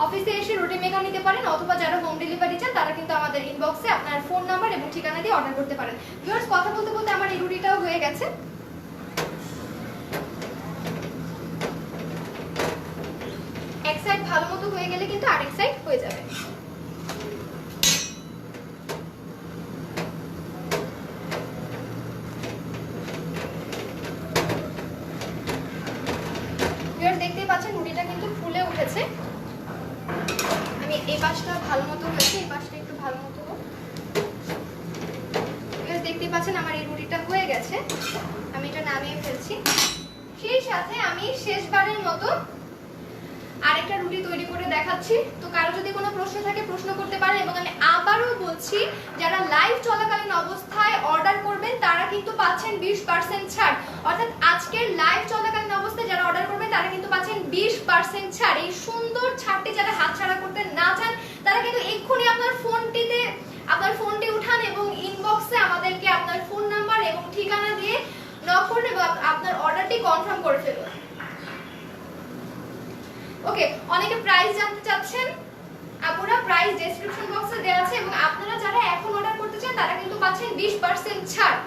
অফিসে এসে রুটি মেকার নিতে পারেন, অথবা যারা হোম ডেলিভারি চান তারা কিন্তু আমাদের ইনবক্সে আপনার ফোন নাম্বার এবং ঠিকানা দিয়ে অর্ডার করতে পারেন। ভিউয়ার্স, কথা বলতে বলতে আমার এই রুটিটাও হয়ে গেছে। এক সাইড ভালো মতো হয়ে গেলে কিন্তু আরেক সাইড হয়ে যাবে। ভিউয়ার্স, দেখতেই পাচ্ছেন রুটিটা কিন্তু ফুলে উঠেছে। আমি এই পাশটা ভালো মতো হয়েছে, এই পাশটা একটু ভালো মতো হোক। দেখতেই পাচ্ছেন আমার এই রুটিটা হয়ে গেছে, আমি এটা নামিয়ে ফেলছি। সেই সাথে আমি শেষবারের মতো আরেকটা রুটি তৈরি করে দেখাচ্ছি। তো কারো যদি কোনো প্রশ্ন থাকে প্রশ্ন করতে পারেন, এবং আমি আবারও বলছি যারা লাইভ চলাকালীন অবস্থায় অর্ডার করবেন তারা কিন্তু পাচ্ছেন 20% ছাড়, অর্থাৎ আজকের লাইভ চলাকালীন অবস্থায় যারা অর্ডার করবেন তারা কিন্তু পাচ্ছেন 20% ছাড়। এই সুন্দর ছাড়টি যারা হাতছাড়া করতে না চান তারা কিন্তু এক্ষুনি আপনার ফোনটি উঠান এবং ইনবক্সে আমাদেরকে আপনার ফোন নাম্বার এবং ঠিকানা দিয়ে নক করুন এবং আপনার অর্ডারটি কনফার্ম করে ফেলুন। ওকে, অনেকে প্রাইস জানতে চাচ্ছেন, আপুরা প্রাইস ডেসক্রিপশন বক্সে দেওয়া আছে, এবং আপনারা যারা এখন অর্ডার করতে চান তারা কিন্তু পাচ্ছেন 20% ছাড়।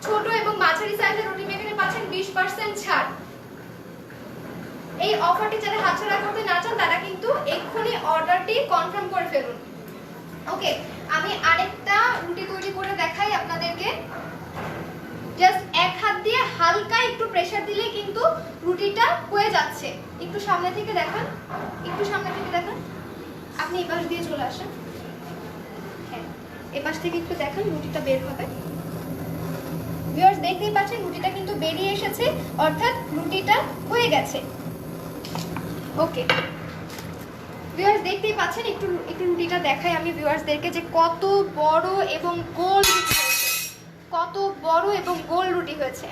ছোট এবং মাঝারি সাইজের রুটি মেকারে পাচ্ছেন 20% ছাড়। এই অফারটি যারা হাতছাড়া করতে না চান তারা কিন্তু এক্ষুনি অর্ডারটি কনফার্ম করে ফেলুন। ওকে, আমি আরেকটা রুটি তৈরি করে দেখাই আপনাদেরকে। জাস্ট এক হাত দিয়ে হালকা একটু প্রেসার দিলে কিন্তু রুটিটা হয়ে যাচ্ছে। একটু সামনে থেকে দেখান, একটু সামনে থেকে দেখান। আপনি এই পাশ দিয়ে চলে আসেন, হ্যাঁ এই পাশ থেকে একটু দেখান, রুটিটা বের হবে। ভিউয়ার্স, দেখতেই পাচ্ছেন রুটিটা কিন্তু বেরিয়ে এসেছে, অর্থাৎ রুটিটা হয়ে গেছে। ওকে ভিউয়ার্স, দেখতেই পাচ্ছেন, একটু রুটিটা দেখাই আমি ভিউয়ার্সদেরকে যে কত বড় এবং গোল রুটি হয়েছে, কত বড় এবং গোল রুটি হয়েছে।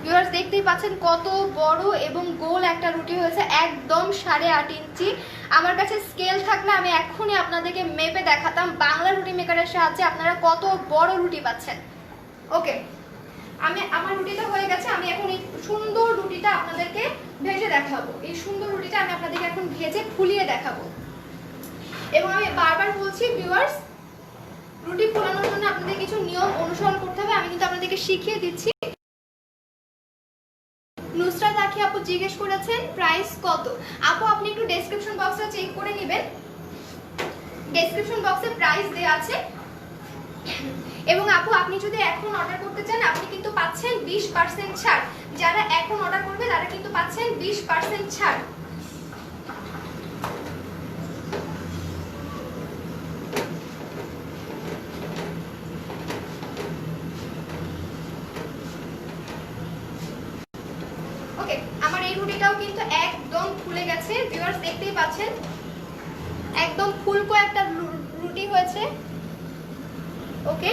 ভিউয়ার্স, দেখতেই পাচ্ছেন কত বড় এবং গোল একটা রুটি হয়েছে, একদম 8.5 ইঞ্চি। আমার কাছে স্কেল থাকলে আমি এখনই আপনাদেরকে মেপে দেখাতাম বাংলা রুটি মেকারের সাহায্যে আপনারা কত বড় রুটি পাচ্ছেন। ওকে, আমার রুটিটা হয়ে গেছে, আমি এখন এই সুন্দর রুটিটা আপনাদেরকে ভেজে দেখাবো। এই সুন্দর রুটিটা আমি আপনাদেরকে এখন ভেজে ফুলিয়ে দেখাবো। এবং আমি বারবার বলছি ভিউয়ার্স, রুটি ফোলানোর জন্য আপনাদের কিছু নিয়ম অনুসরণ করতে হবে, আমি কিন্তু আপনাদেরকে শিখিয়ে দিচ্ছি। নুসরাত আখি আপু জিজ্ঞেস করেছেন প্রাইস কত। আপু আপনি একটু ডেসক্রিপশন বক্সে চেক করে নেবেন, ডেসক্রিপশন বক্সে প্রাইস দেওয়া আছে। এবং আপু আপনি যদি এখন অর্ডার করতে চান আপনি কিন্তু পাচ্ছেন 20% ছাড়। যারা এখন অর্ডার করবে তারা কিন্তু পাচ্ছেন 20% ছাড়। ওকে, আমার এই রুটিটাও কিন্তু একদম ফুলে গেছে। ভিউয়ার্স, দেখতেই পাচ্ছেন একদম ফুলকো একটা রুটি হয়েছে। ওকে,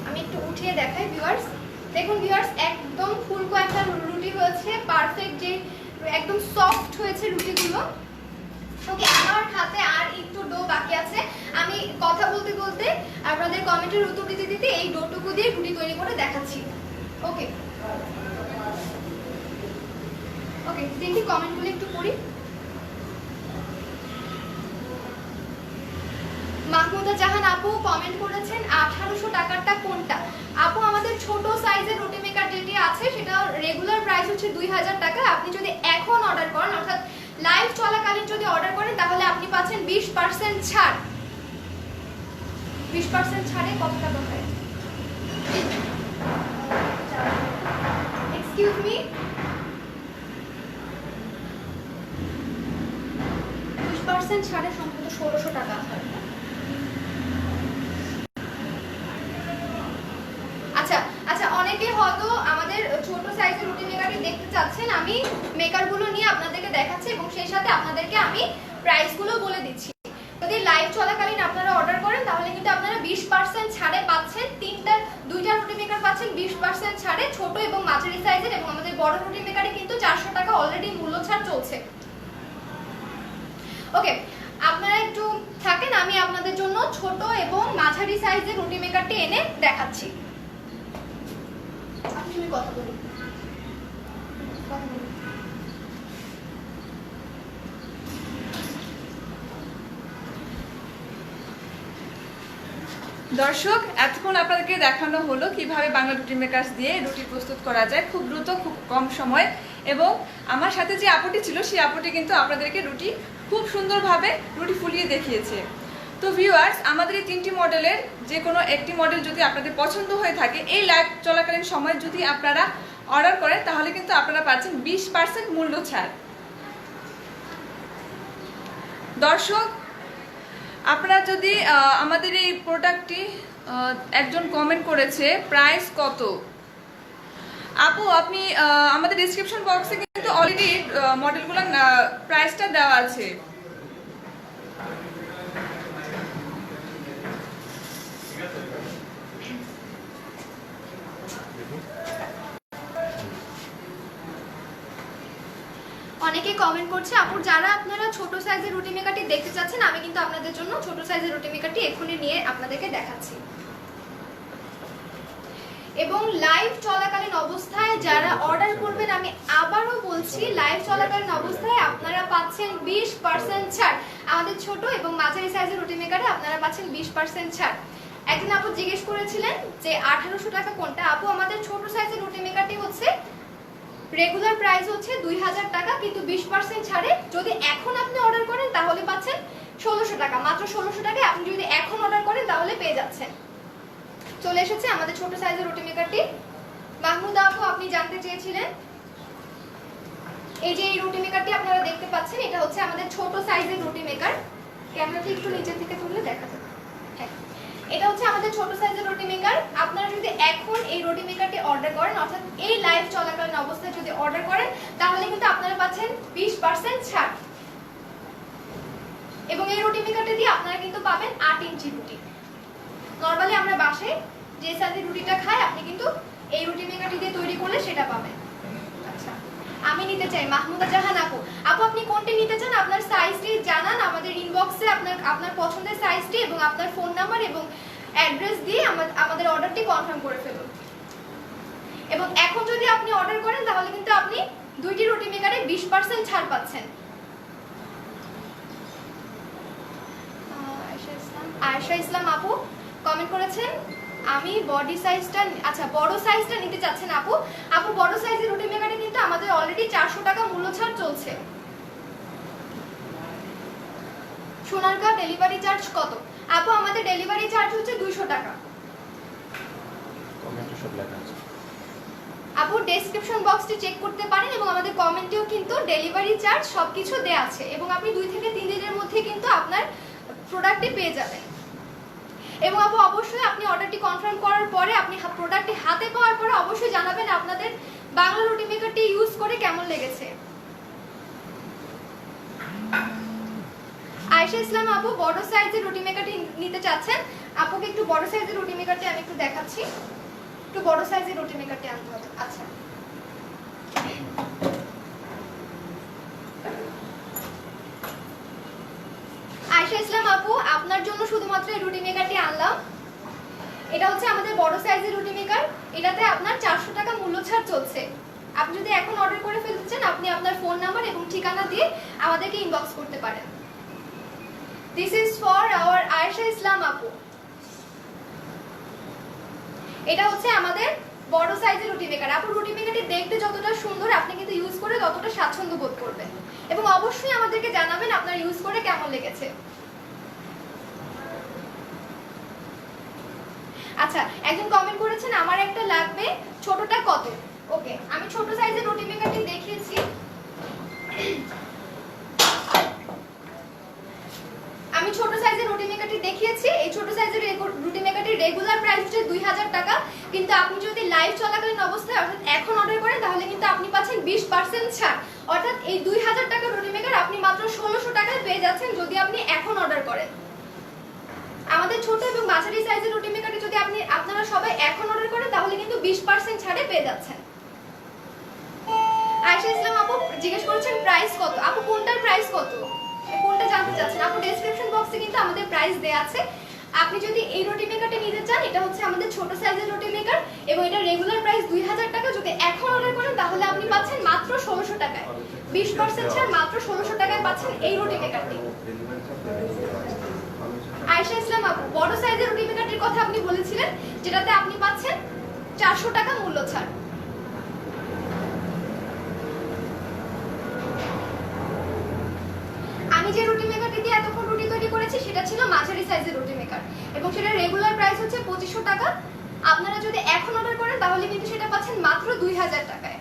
আমি একটু উঠিয়ে দেখাই ভিউয়ার্স। দেখুন ভিউয়ার্স, একদম ফুলকো একটা রুটি হয়েছে, পারফেক্ট, যে একদম সফট হয়েছে রুটিগুলো। ওকে, আমার হাতে আর একটু ডো বাকি আছে, আমি কথা বলতে বলতে আপনাদের কমেন্টের উত্তর দিতে দিতে এই ডোটুকু দিয়ে রুটি তৈরি করে দেখাচ্ছি। ওকে ওকে, দেখি কমেন্টগুলো একটু পড়ি। মাহমুদা জাহান আপু কমেন্ট করেছেন 1800 টাকারটা কোনটা। আপু আমাদের ছোট সাইজের রুটি মেকার যেটি আছে সেটা রেগুলার প্রাইস হচ্ছে 2000 টাকা। আপনি যদি এখন অর্ডার করেন, অর্থাৎ লাইভ চলাকালীন যদি অর্ডার করেন তাহলে আপনি পাচ্ছেন 20% ছাড়। 20% ছাড়ে কত টাকা হয়? এক্সকিউজ মি, 20% ছাড়ে সম্ভবত 1600 টাকা হয়। দেখতে চাচ্ছেন আমি মেকারগুলো নিয়ে আপনাদেরকে দেখাচ্ছি এবং সেই সাথে আপনাদেরকে আমি প্রাইসগুলো বলে দিচ্ছি। যদি লাইভ চলাকালীন আপনারা অর্ডার করেন তাহলে কিন্তু আপনারা 20% ছাড়ে পাচ্ছেন। দুইটা রুটি মেকার পাচ্ছেন 20% ছাড়ে, ছোট এবং মাঝারি সাইজের, এবং আমাদের বড় রুটি মেকারে কিন্তু 400 টাকা অলরেডি মূল্য ছাড় চলছে। ওকে, আপনারা একটু থাকেন, আমি আপনাদের জন্য ছোট এবং মাঝারি সাইজের রুটি মেকারটি এনে দেখাচ্ছি। তুমি কথা বলুন। দর্শক, এতক্ষণ আপনাদেরকে দেখানো হলো কিভাবে বাংলা রুটি মেকার্স দিয়ে রুটি প্রস্তুত করা যায় খুব দ্রুত, খুব কম সময়। এবং আমার সাথে যে আপুটি ছিল সেই আপুটি কিন্তু আপনাদেরকে রুটি খুব সুন্দরভাবে রুটি ফুলিয়ে দেখিয়েছে। তো ভিউয়ার্স, আমাদের এই 3টি মডেলের যে কোনো একটি মডেল যদি আপনাদের পছন্দ হয়ে থাকে, এই লাইভ চলাকালীন সময় যদি আপনারা অর্ডার করেন তাহলে কিন্তু আপনারা পাচ্ছেন 20% মূল্য ছাড়। দর্শক, আপনারা যদি আমাদের এই প্রোডাক্টটি একজন কমেন্ট করেছে প্রাইস কত, আপু আপনি আমাদের ডেসক্রিপশন বক্সে কিন্তু অলরেডি মডেলগুলোর প্রাইসটা দেওয়া আছে। অনেকে কমেন্ট করছে আপুর, যারা আপনারা ছোট সাইজের রুটি মেকারটি দেখতে চাচ্ছেন, আমি কিন্তু আপনাদের জন্য ছোট সাইজের রুটি মেকারটি এক্ষুনি নিয়ে আপনাদেরকে দেখাচ্ছি। এবং লাইভ চলাকালীন অবস্থায় যারা অর্ডার করবেন, আমি আবারও বলছি, লাইভ চলাকালীন অবস্থায় আপনারা পাচ্ছেন 20% ছাড়। আমাদের ছোট এবং মাঝারি সাইজের রুটি মেকারে আপনারা পাচ্ছেন 20% ছাড়। একদিন আপু জিজ্ঞেস করেছিলেন যে 1800 টাকা কোনটা। আপু, আমাদের ছোট সাইজের রুটি মেকারটি হচ্ছে রেগুলার প্রাইস হচ্ছে 2000 টাকা, কিন্তু 20% ছাড়ে যদি এখন আপনি অর্ডার করেন তাহলে পাচ্ছেন 1600 টাকা। মাত্র 1600 টাকায় আপনি যদি এখন অর্ডার করেন তাহলে পেয়ে যাচ্ছেন। চলে এসেছে আমাদের ছোট সাইজের রুটি মেকারটি। মাহমুদা আপু, আপনি জানতে চেয়েছিলেন, এই যে এই রুটি মেকারটি আপনারা দেখতে পাচ্ছেন, এটা হচ্ছে আমাদের ছোট সাইজের রুটি মেকার। ক্যামেরাটি একটু নিচে থেকে তুললে দেখা যাবে। হ্যাঁ, এটা হচ্ছে আমাদের ছোট সাইজের রুটি মেকার। আপনারা যদি এখন এই রুটি মেকারটি অর্ডার করেন, অর্থাৎ এই লাইভ চলাকালীন অবস্থায় যদি অর্ডার করেন তাহলে কিন্তু আপনারা পাচ্ছেন 20% ছাড়। এবং এই রুটি মেকারটি দিয়ে আপনারা কিন্তু পাবেন 8 ইঞ্চি রুটি। নরমালি আমরা বাসায় যে সাইজের রুটিটা খাই, আপনি কিন্তু এই রুটি মেকারটি দিয়ে তৈরি করলে সেটা পাবেন। আচ্ছা, আমি নিতে চাই মাহমুদা জাহান আপু। আপু, আপনি কোনটি নিতে চান আপনার সাইজটি জানান আমাদের ইনবক্সে, আপনার পছন্দের সাইজটি এবং আপনার ফোন নাম্বার এবং অ্যাড্রেস দিয়ে আমাদের অর্ডারটি কনফার্ম করে ফেলুন। এবং এখন যদি আপনি অর্ডার করেন তাহলে কিন্তু আপনি দুইটি রুটি মেকারে 20% ছাড় পাচ্ছেন। আয়েশা ইসলাম আপু কমেন্ট করেছেন, আমি বডি সাইজটা, আচ্ছা বড় সাইজটা নিতে চাচ্ছেন আপু। আপু, বড় সাইজের রুটি মেকারে কিন্তু আমাদের অলরেডি 400 টাকা মূল্য ছাড় চলছে। সোনারকা ডেলিভারি চার্জ কত? আপু, আমাদের ডেলিভারি চার্জ হচ্ছে 200 টাকা। কমেন্টে সব লেখা আছে। আপু, ডেসক্রিপশন বক্সটি চেক করতে পারেন এবং আমাদের কমেন্টেও কিন্তু ডেলিভারি চার্জ সবকিছু দেয়া আছে এবং আপনি 2 থেকে 3 দিনের মধ্যে কিন্তু আপনার প্রোডাক্টটি পেয়ে যাবেন। এবং আপু, অবশ্যই আপনি অর্ডারটি কনফার্ম করার পরে, আপনি প্রোডাক্টটি হাতে পাওয়ার পরে অবশ্যই জানাবেন আপনাদের বাংলা রুটি মেকারটি ইউজ করে কেমন লেগেছে। আয়েশা ইসলাম আপু, বড় সাইজের রুটি মেকারটি নিতে চাচ্ছেন। আপুকে একটু বড় সাইজের রুটি মেকারটি আমি একটু দেখাচ্ছি। একটু বড় সাইজের রুটি মেকারটি আনতে হবে। আচ্ছা, আয়েশা ইসলাম আপু, আপনার জন্য শুধুমাত্র এই রুটি মেকারটি আনলাম। এটা হচ্ছে আমাদের বড় সাইজের রুটি মেকার। এটাতে আপনার 400 টাকা মূল্য ছাড় চলছে। আপনি যদি এখন অর্ডার করে ফেলতে চান, আপনি আপনার ফোন নাম্বার এবং ঠিকানা দিয়ে আমাদেরকে ইনবক্স করতে পারেন। This is for our Ayesha Islam আপু। এটা হচ্ছে আমাদের বড় সাইজের রুটি মেকার। আপু, রুটি মেকারটি দেখতে যতটা সুন্দর, আপনি কিন্তু ইউজ করে ততটা স্বাচ্ছন্দ্য বোধ করবেন এবং অবশ্যই আমাদেরকে জানাবেন আপনার ইউজ করে কেমন লেগেছে। আচ্ছা, একজন কমেন্ট করেছেন আমার একটা লাগবে, ছোটটা কত? ওকে, আমি ছোট সাইজের রুটি মেকারটি দেখিয়েছি। এই ছোট সাইজের রুটি মেকারটির রেগুলার প্রাইস হচ্ছে 2000 টাকা, কিন্তু আপনি যদি লাইভ চলাকালীন অবস্থায় অর্থাৎ এখন অর্ডার করেন তাহলে কিন্তু আপনি পাচ্ছেন 20% ছাড়। অর্থাৎ এই 2000 টাকার রুটি মেকার আপনি মাত্র 1600 টাকায় পেয়ে যাচ্ছেন যদি আপনি এখন অর্ডার করেন। আমাদের ছোট এবং মাঝারি সাইজের রুটি মেকারটি যদি আপনারা সবাই এখন অর্ডার করেন তাহলে কিন্তু 20% ছাড়ে পেয়ে যাচ্ছেন। আয়েশা ইসলাম আপু জিজ্ঞেস করেছেন প্রাইস কত। আপু কোনটার প্রাইস কত, কোনটা জানতে চাচ্ছেন? আপু ডেসক্রিপশন বক্সে কিন্তু আমাদের প্রাইস দেয়া আছে। আপনি যদি এই রুটি মেকারটা নিতে চান, এটা হচ্ছে আমাদের ছোট সাইজের রুটি মেকার এবং এটা রেগুলার প্রাইস 2000 টাকা। যদি এখন অর্ডার করেন তাহলে আপনি পাচ্ছেন মাত্র 1600 টাকায়, 20% ছাড় মাত্র 1600 টাকায় পাচ্ছেন এই রুটি মেকারটি। আয়েশা ইসলাম আপু বড় সাইজের রুটি মেকারটির কথা আপনি বলেছিলেন, যেটাতে আপনি পাচ্ছেন 400 টাকা মূল্য ছাড়। আমি যে রুটি মেকারটি দিয়ে এতক্ষণ রুটি তৈরি করেছি সেটা ছিল মাঝারি সাইজের রুটি মেকার এবং সেটা রেগুলার প্রাইস হচ্ছে 2500 টাকা। আপনারা যদি এখন অর্ডার করেন তাহলে কিন্তু সেটা পাচ্ছেন মাত্র 2000 টাকায়,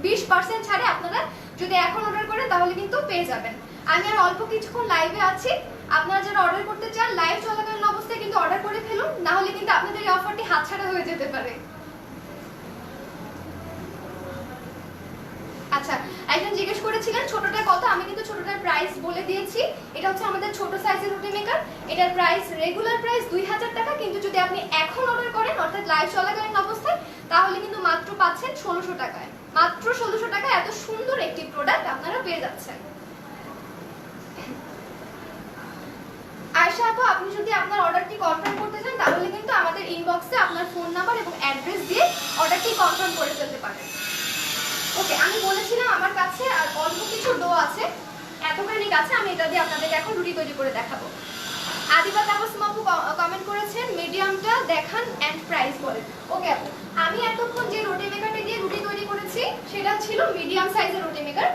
20% ছাড়ে আপনারা যদি এখন অর্ডার করেন তাহলে কিন্তু পেয়ে যাবেন। আমি আর অল্প কিছুক্ষণ লাইভে আছি, আপনারা যারা অর্ডার করতে চান লাইভ চলাকালীন অবস্থায় কিন্তু অর্ডার করে ফেলুন, না হলে কিন্তু আপনাদের এই অফারটি হাতছাড়া হয়ে যেতে পারে। আচ্ছা, একজন জিজ্ঞেস করেছিলেন ছোটটা কত। আমি কিন্তু ছোটটার প্রাইস বলে দিয়েছি। এটা হচ্ছে আমাদের ছোট সাইজের রুটি মেকার। এটার প্রাইস রেগুলার প্রাইস 2000 টাকা, কিন্তু যদি আপনি এখন অর্ডার করেন অর্থাৎ লাইভ চলাকালীন অবস্থায় তাহলে কিন্তু মাত্র পাচ্ছেন 1600 টাকায়। মাত্র 1600 টাকায় এত সুন্দর একটি প্রোডাক্ট আপনারা পেয়ে যাচ্ছেন। আয়েশা আপু আপনি যদি আপনার অর্ডারটি কনফার্ম করতে চান তাহলে কিন্তু আমাদের ইনবক্সে আপনার ফোন নাম্বার এবং অ্যাড্রেস দিয়ে অর্ডারটি কনফার্ম করে ফেলতে পারেন। ওকে, আমি বলেছিলাম আমার কাছে আর অল্প কিছু ডো আছে, এতখানি কাছে, আমি এটা দিয়ে আপনাদেরকে এখন রুটি তৈরি করে দেখাবো। আদিবা তাবাসসুম আপু কমেন্ট করেছেন মিডিয়ামটা দেখান এন্ড প্রাইস বলেন। ওকে আপু, আমি এতক্ষণ যে রুটি মেকারটি দিয়ে রুটি তৈরি করেছি সেটা ছিল মিডিয়াম সাইজের রুটি মেকার।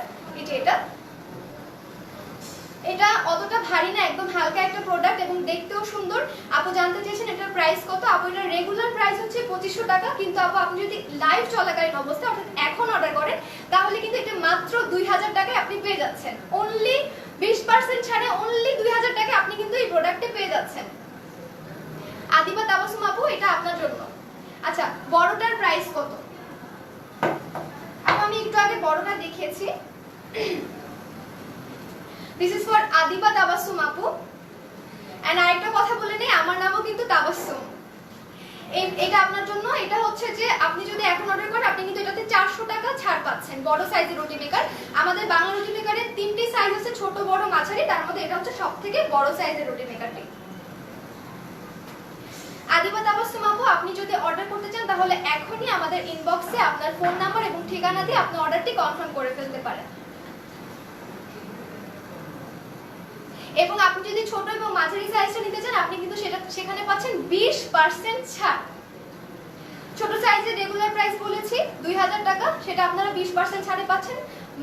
এটা অতটা ভারী না, একদম হালকা একটা প্রোডাক্ট এবং দেখতেও সুন্দর। আপু জানতে চেয়েছেন এটার প্রাইস কত। আপু এটার রেগুলার প্রাইস হচ্ছে 2500 টাকা, কিন্তু আপু আপনি যদি লাইভ চলাকালীন অবস্থায় অর্থাৎ এখন অর্ডার করেন তাহলে কিন্তু এটা মাত্র 2000 টাকায় আপনি পেয়ে যাচ্ছেন। অনলি 20% ছাড়ে অনলি 2000 টাকায় আপনি কিন্তু এই প্রোডাক্টে পেয়ে যাচ্ছেন। আদিবা তাবাসসুম আপু এটা আপনার জন্য। আচ্ছা, বড়টার প্রাইস কত? আপু আমি একটু আগে বড়টা দেখিয়েছি। This is for Adiba Tabassum আপু। এন্ড আরেকটা কথা বলে নেই, আমার নামও কিন্তু তাবাসসুম। এটা আপনার জন্য। এটা হচ্ছে যে আপনি যদি এখন অর্ডার করেন আপনি কিন্তু এটাতে 400 টাকা ছাড় পাচ্ছেন। বড় সাইজের রুটি মেকার। আমাদের বাংলা রুটি মেকারের 3টি সাইজ আছে, ছোট বড় মাঝারি, তার মধ্যে এটা হচ্ছে সবথেকে বড় সাইজের রুটি মেকারটি। আদিবা তাবাসসুম আপু আপনি যদি অর্ডার করতে চান তাহলে এখনই আমাদের ইনবক্সে আপনার ফোন নাম্বার এবং ঠিকানা দিয়ে আপনি অর্ডারটি কনফার্ম করে ফেলতে পারেন। এবং আপনি যদি ছোট এবং মাঝারি সাইজটা নিতে চান আপনি কিন্তু সেখানে পাচ্ছেন 20% ছাড়। ছোট সাইজের রেগুলার প্রাইস বলেছি 2000 টাকা, সেটা আপনারা 20% ছাড়ে পাচ্ছেন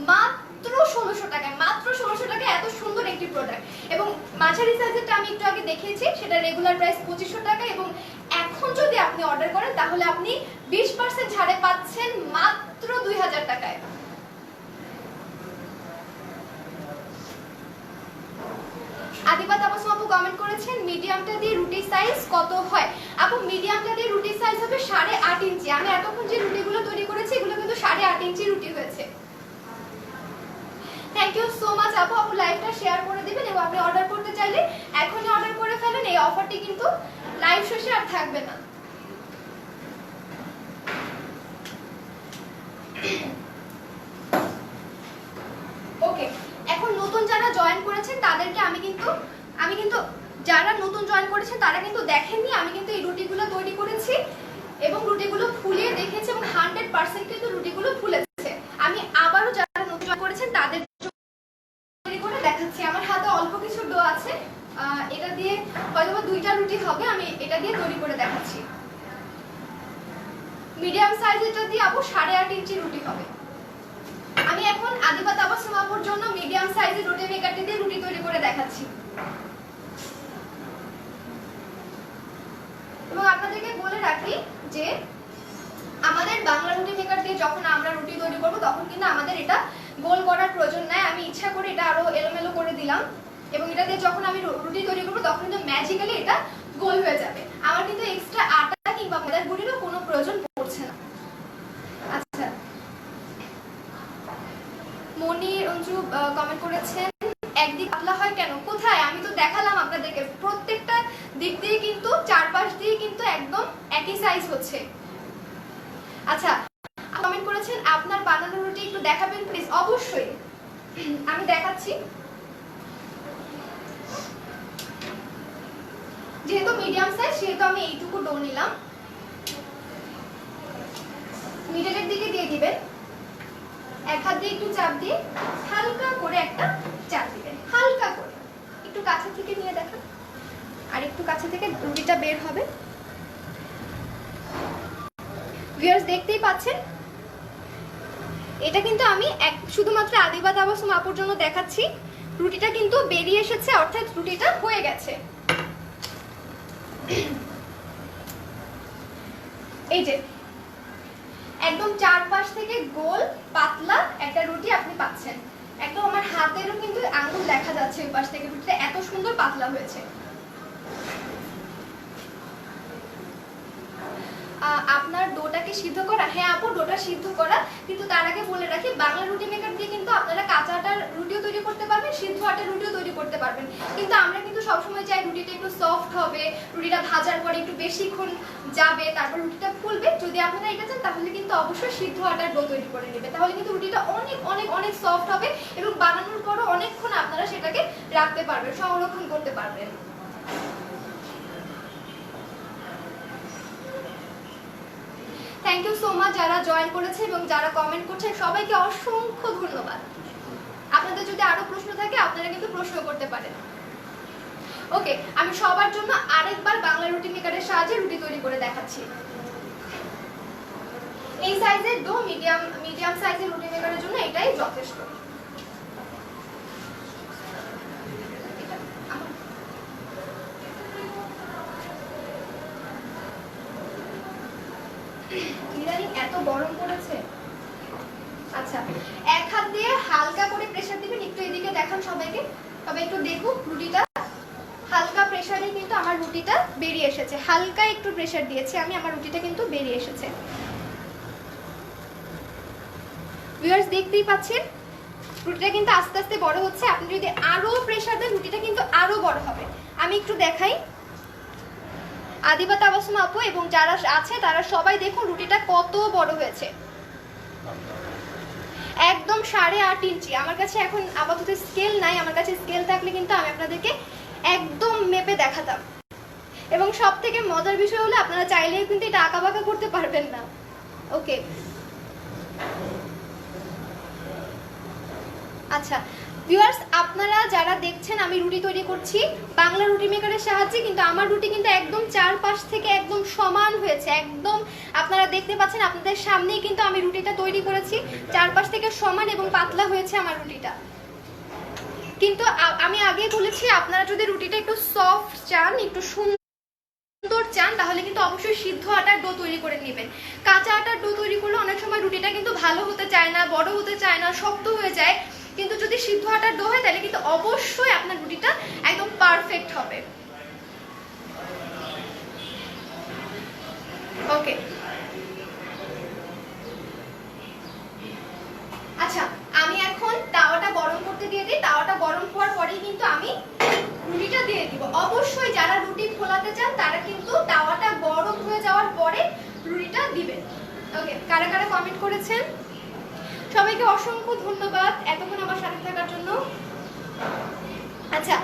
মাত্র 1600 টাকায়। মাত্র 1600 টাকায় এত সুন্দর একটি প্রোডাক্ট। এবং মাঝারি সাইজেরটা আমি একটু আগে দেখিয়েছি, সেটা রেগুলার প্রাইস 2500 টাকা এবং এখন যদি আপনি অর্ডার করেন তাহলে আপনি 20% ছাড়ে পাচ্ছেন মাত্র 2000 টাকায়। আদিবা তাবাসসুম আপু কমেন্ট করেছেন মিডিয়ামটা দিয়ে রুটি সাইজ কত হয়। আপু মিডিয়ামটা দিয়ে রুটি সাইজ হবে 8.5 ইঞ্চি। আমি এতক্ষণ যে রুটিগুলো তৈরি করেছি এগুলো কিন্তু 8.5 ইঞ্চি রুটি হয়েছে। থ্যাংক ইউ সো মাচ আপু। আপু লাইভটা শেয়ার করে দিবেন এবং আপনি অর্ডার করতে চাইলে এখনই অর্ডার করে ফেলেন। এই অফারটি কিন্তু লাইভ শেষে আর থাকবে না। ওকে, এখন নতুন যারা জয়েন করেছেন তাদেরকে আমি কিন্তু যারা নতুন জয়েন করেছেন তারা কিন্তু দেখেননি, আমি কিন্তু এই রুটিগুলো তৈরি করেছি এবং রুটিগুলো ফুলিয়ে দেখেছি এবং 100% কিন্তু রুটিগুলো ফুলেছে। আমি আবারও যারা নতুন জয়েন করেছেন তাদের তৈরি করে দেখাচ্ছি। আমার হাতে অল্প কিছু ডো আছে, এটা দিয়ে হয়তো 2টা রুটি হবে, আমি এটা দিয়ে তৈরি করে দেখাচ্ছি। মিডিয়াম সাইজ এটা দিয়ে আপু 8.5 ইঞ্চি রুটি হবে। আমি এখন আদিবা তাবাসসুম আপুর জন্য মিডিয়াম সাইজের রুটি মেকারটি দিয়ে রুটি তৈরি করে দেখাচ্ছি। এবং আপনাদেরকে বলে রাখি যে আমাদের বাংলা রুটি মেকার দিয়ে যখন আমরা রুটি তৈরি করব তখন কিন্তু আমাদের এটা গোল করার প্রয়োজন নাই। আমি ইচ্ছা করে এটা আরো এলোমেলো করে দিলাম এবং এটা দিয়ে যখন আমি রুটি তৈরি করব তখন কিন্তু ম্যাজিক্যালি এটা গোল হয়ে যাবে। আমার কিন্তু এক্সট্রা আটা কিংবা ময়দা কমেন্ট করেছেন একদিক পাতলা হয় কেন? কোথায়? আমি তো দেখালাম আপনাদেরকে প্রত্যেকটা দিক দিয়ে কিন্তু চারপাশ দিয়ে কিন্তু একদম একই সাইজ হচ্ছে। আচ্ছা, কমেন্ট করেছেন আপনার বানানো রুটি একটু দেখাবেন প্লিজ। অবশ্যই আমি দেখাচ্ছি। যেহেতু মিডিয়াম সাইজ সেহেতু আমি এইটুকু ডো নিলাম। মিডলের দিকে দিয়ে দিবেন, এক হাত দিয়ে একটু চাপ দিয়ে হালকা করে একটা চাপ দিবেন, হালকা করে। একটু কাছে থেকে নিয়ে দেখেন, আর একটু কাছে থেকে রুটিটা বের হবে। ভিউয়ার্স দেখতেই পাচ্ছেন, এটা কিন্তু আমি শুধুমাত্র আদিবা তাবাসসুম আপুর জন্য দেখাচ্ছি। রুটিটা কিন্তু বেরিয়ে এসেছে, অর্থাৎ রুটিটা হয়ে গেছে। এই যে একদম চারপাশ থেকে গোল পাতলা একটা রুটি আপনি পাচ্ছেন। একদম আমার হাতেরও কিন্তু আঙুল দেখা যাচ্ছে ওই পাশ থেকে, রুটিটা এত সুন্দর পাতলা হয়েছে। আপনার ডোটাকে সিদ্ধ করা? হ্যাঁ আপু, ডোটা সিদ্ধ করা, কিন্তু তার আগে বলে রাখি বাংলা রুটি মেকার দিয়ে কিন্তু আপনারা কাঁচা আটার রুটিও তৈরি করতে পারবেন, সিদ্ধ আটার রুটিও তৈরি করতে পারবেন। কিন্তু আমরা কিন্তু সবসময় চাই রুটিটা একটু সফট হবে, রুটিটা ভাজার পরে একটু বেশিক্ষণ যাবে, তারপর রুটিটা ফুলবে। যদি আপনারা এটা চান তাহলে কিন্তু অবশ্যই সিদ্ধ আটার ডো তৈরি করে নেবে, তাহলে কিন্তু রুটিটা অনেক অনেক অনেক সফট হবে এবং বানানোর পরও অনেকক্ষণ আপনারা সেটাকে রাখতে পারবেন, সংরক্ষণ করতে পারবেন। থ্যাংক ইউ সো মাচ যারা জয়েন করেছে এবং যারা কমেন্ট করছেন, সবাইকে অসংখ্য ধন্যবাদ। আপনাদের যদি আরো প্রশ্ন থাকে আপনারা কিন্তু প্রশ্ন করতে পারেন। ওকে, আমি সবার জন্য আরেকবার বাংলা রুটি মেকারের সাহায্যে রুটি তৈরি করে দেখাচ্ছি। এই সাইজের ডো মিডিয়াম সাইজের রুটি মেকারের জন্য এটাই যথেষ্ট। এত গরম পড়েছে। আচ্ছা, এক হাত দিয়ে হালকা করে প্রেসার দিবেন। একটু এদিকে দেখান সবাইকে, তবে একটু দেখুন রুটিটা হালকা প্রেসারে কিন্তু আমার রুটিটা বেরিয়ে এসেছে। হালকা একটু প্রেসার দিয়েছি আমি, আমার রুটিটা কিন্তু বেরিয়ে এসেছে। ভিউয়ার্স দেখতেই পাচ্ছেন রুটিটা কিন্তু আস্তে আস্তে বড় হচ্ছে। আপনি যদি আরো প্রেসার দেন রুটিটা কিন্তু আরো বড় হবে। আমি একটু দেখাই। আদিবা তাবাসসুম আপু এবং যারা আছে তারা সবাই দেখুন রুটিটা কত বড় হয়েছে, একদম 8.5 ইঞ্চি। আমার কাছে এখন আপাতত স্কেল নাই, আমার কাছে স্কেল থাকলে কিন্তু আমি আপনাদেরকে একদম মেপে দেখাতাম। এবং সব থেকে মজার বিষয় হলো আপনারা চাইলেই কিন্তু এটা আঁকাবাঁকা করতে পারবেন না। ওকে, আচ্ছা ভিউয়ার্স, আপনারা যারা দেখছেন আমি রুটি তৈরি করছি বাংলা রুটি মেকারের সাহায্যে, কিন্তু আমার রুটি কিন্তু একদম চারপাশ থেকে একদম সমান হয়েছে। একদম আপনারা দেখতে পাচ্ছেন, আপনাদের সামনেই কিন্তু আমি রুটিটা তৈরি করেছি, চারপাশ থেকে সমান এবং পাতলা হয়েছে আমার রুটিটা। কিন্তু আমি আগেই বলেছি আপনারা যদি রুটিটা একটু সফট চান, একটু সুন্দর চান, তাহলে কিন্তু অবশ্যই সিদ্ধ আটার ডো তৈরি করে নেবেন। কাঁচা আটার ডো তৈরি করলে অনেক সময় রুটিটা কিন্তু ভালো হতে চায় না, বড় হতে চায় না, শক্ত হয়ে যায়। কিন্তু যদি সিদ্ধ আটার ডো হয় তাহলে কিন্তু অবশ্যই আপনার রুটিটা একদম পারফেক্ট হবে। ওকে, আচ্ছা আমি এখন তাওয়াটা গরম করতে দিয়ে দিই। তাওয়াটা গরম হওয়ার পরেই কিন্তু আমি রুটিটা দিয়ে দিব। অবশ্যই যারা রুটি ফোলাতে চান তারা কিন্তু তাওয়াটা গরম হয়ে যাওয়ার পরে রুটিটা দিবেন। ওকে, কারা কারা কমেন্ট করেছেন সবাইকে অসংখ্য ধন্যবাদ এতক্ষণ আমার সাথে থাকার জন্য। আচ্ছা,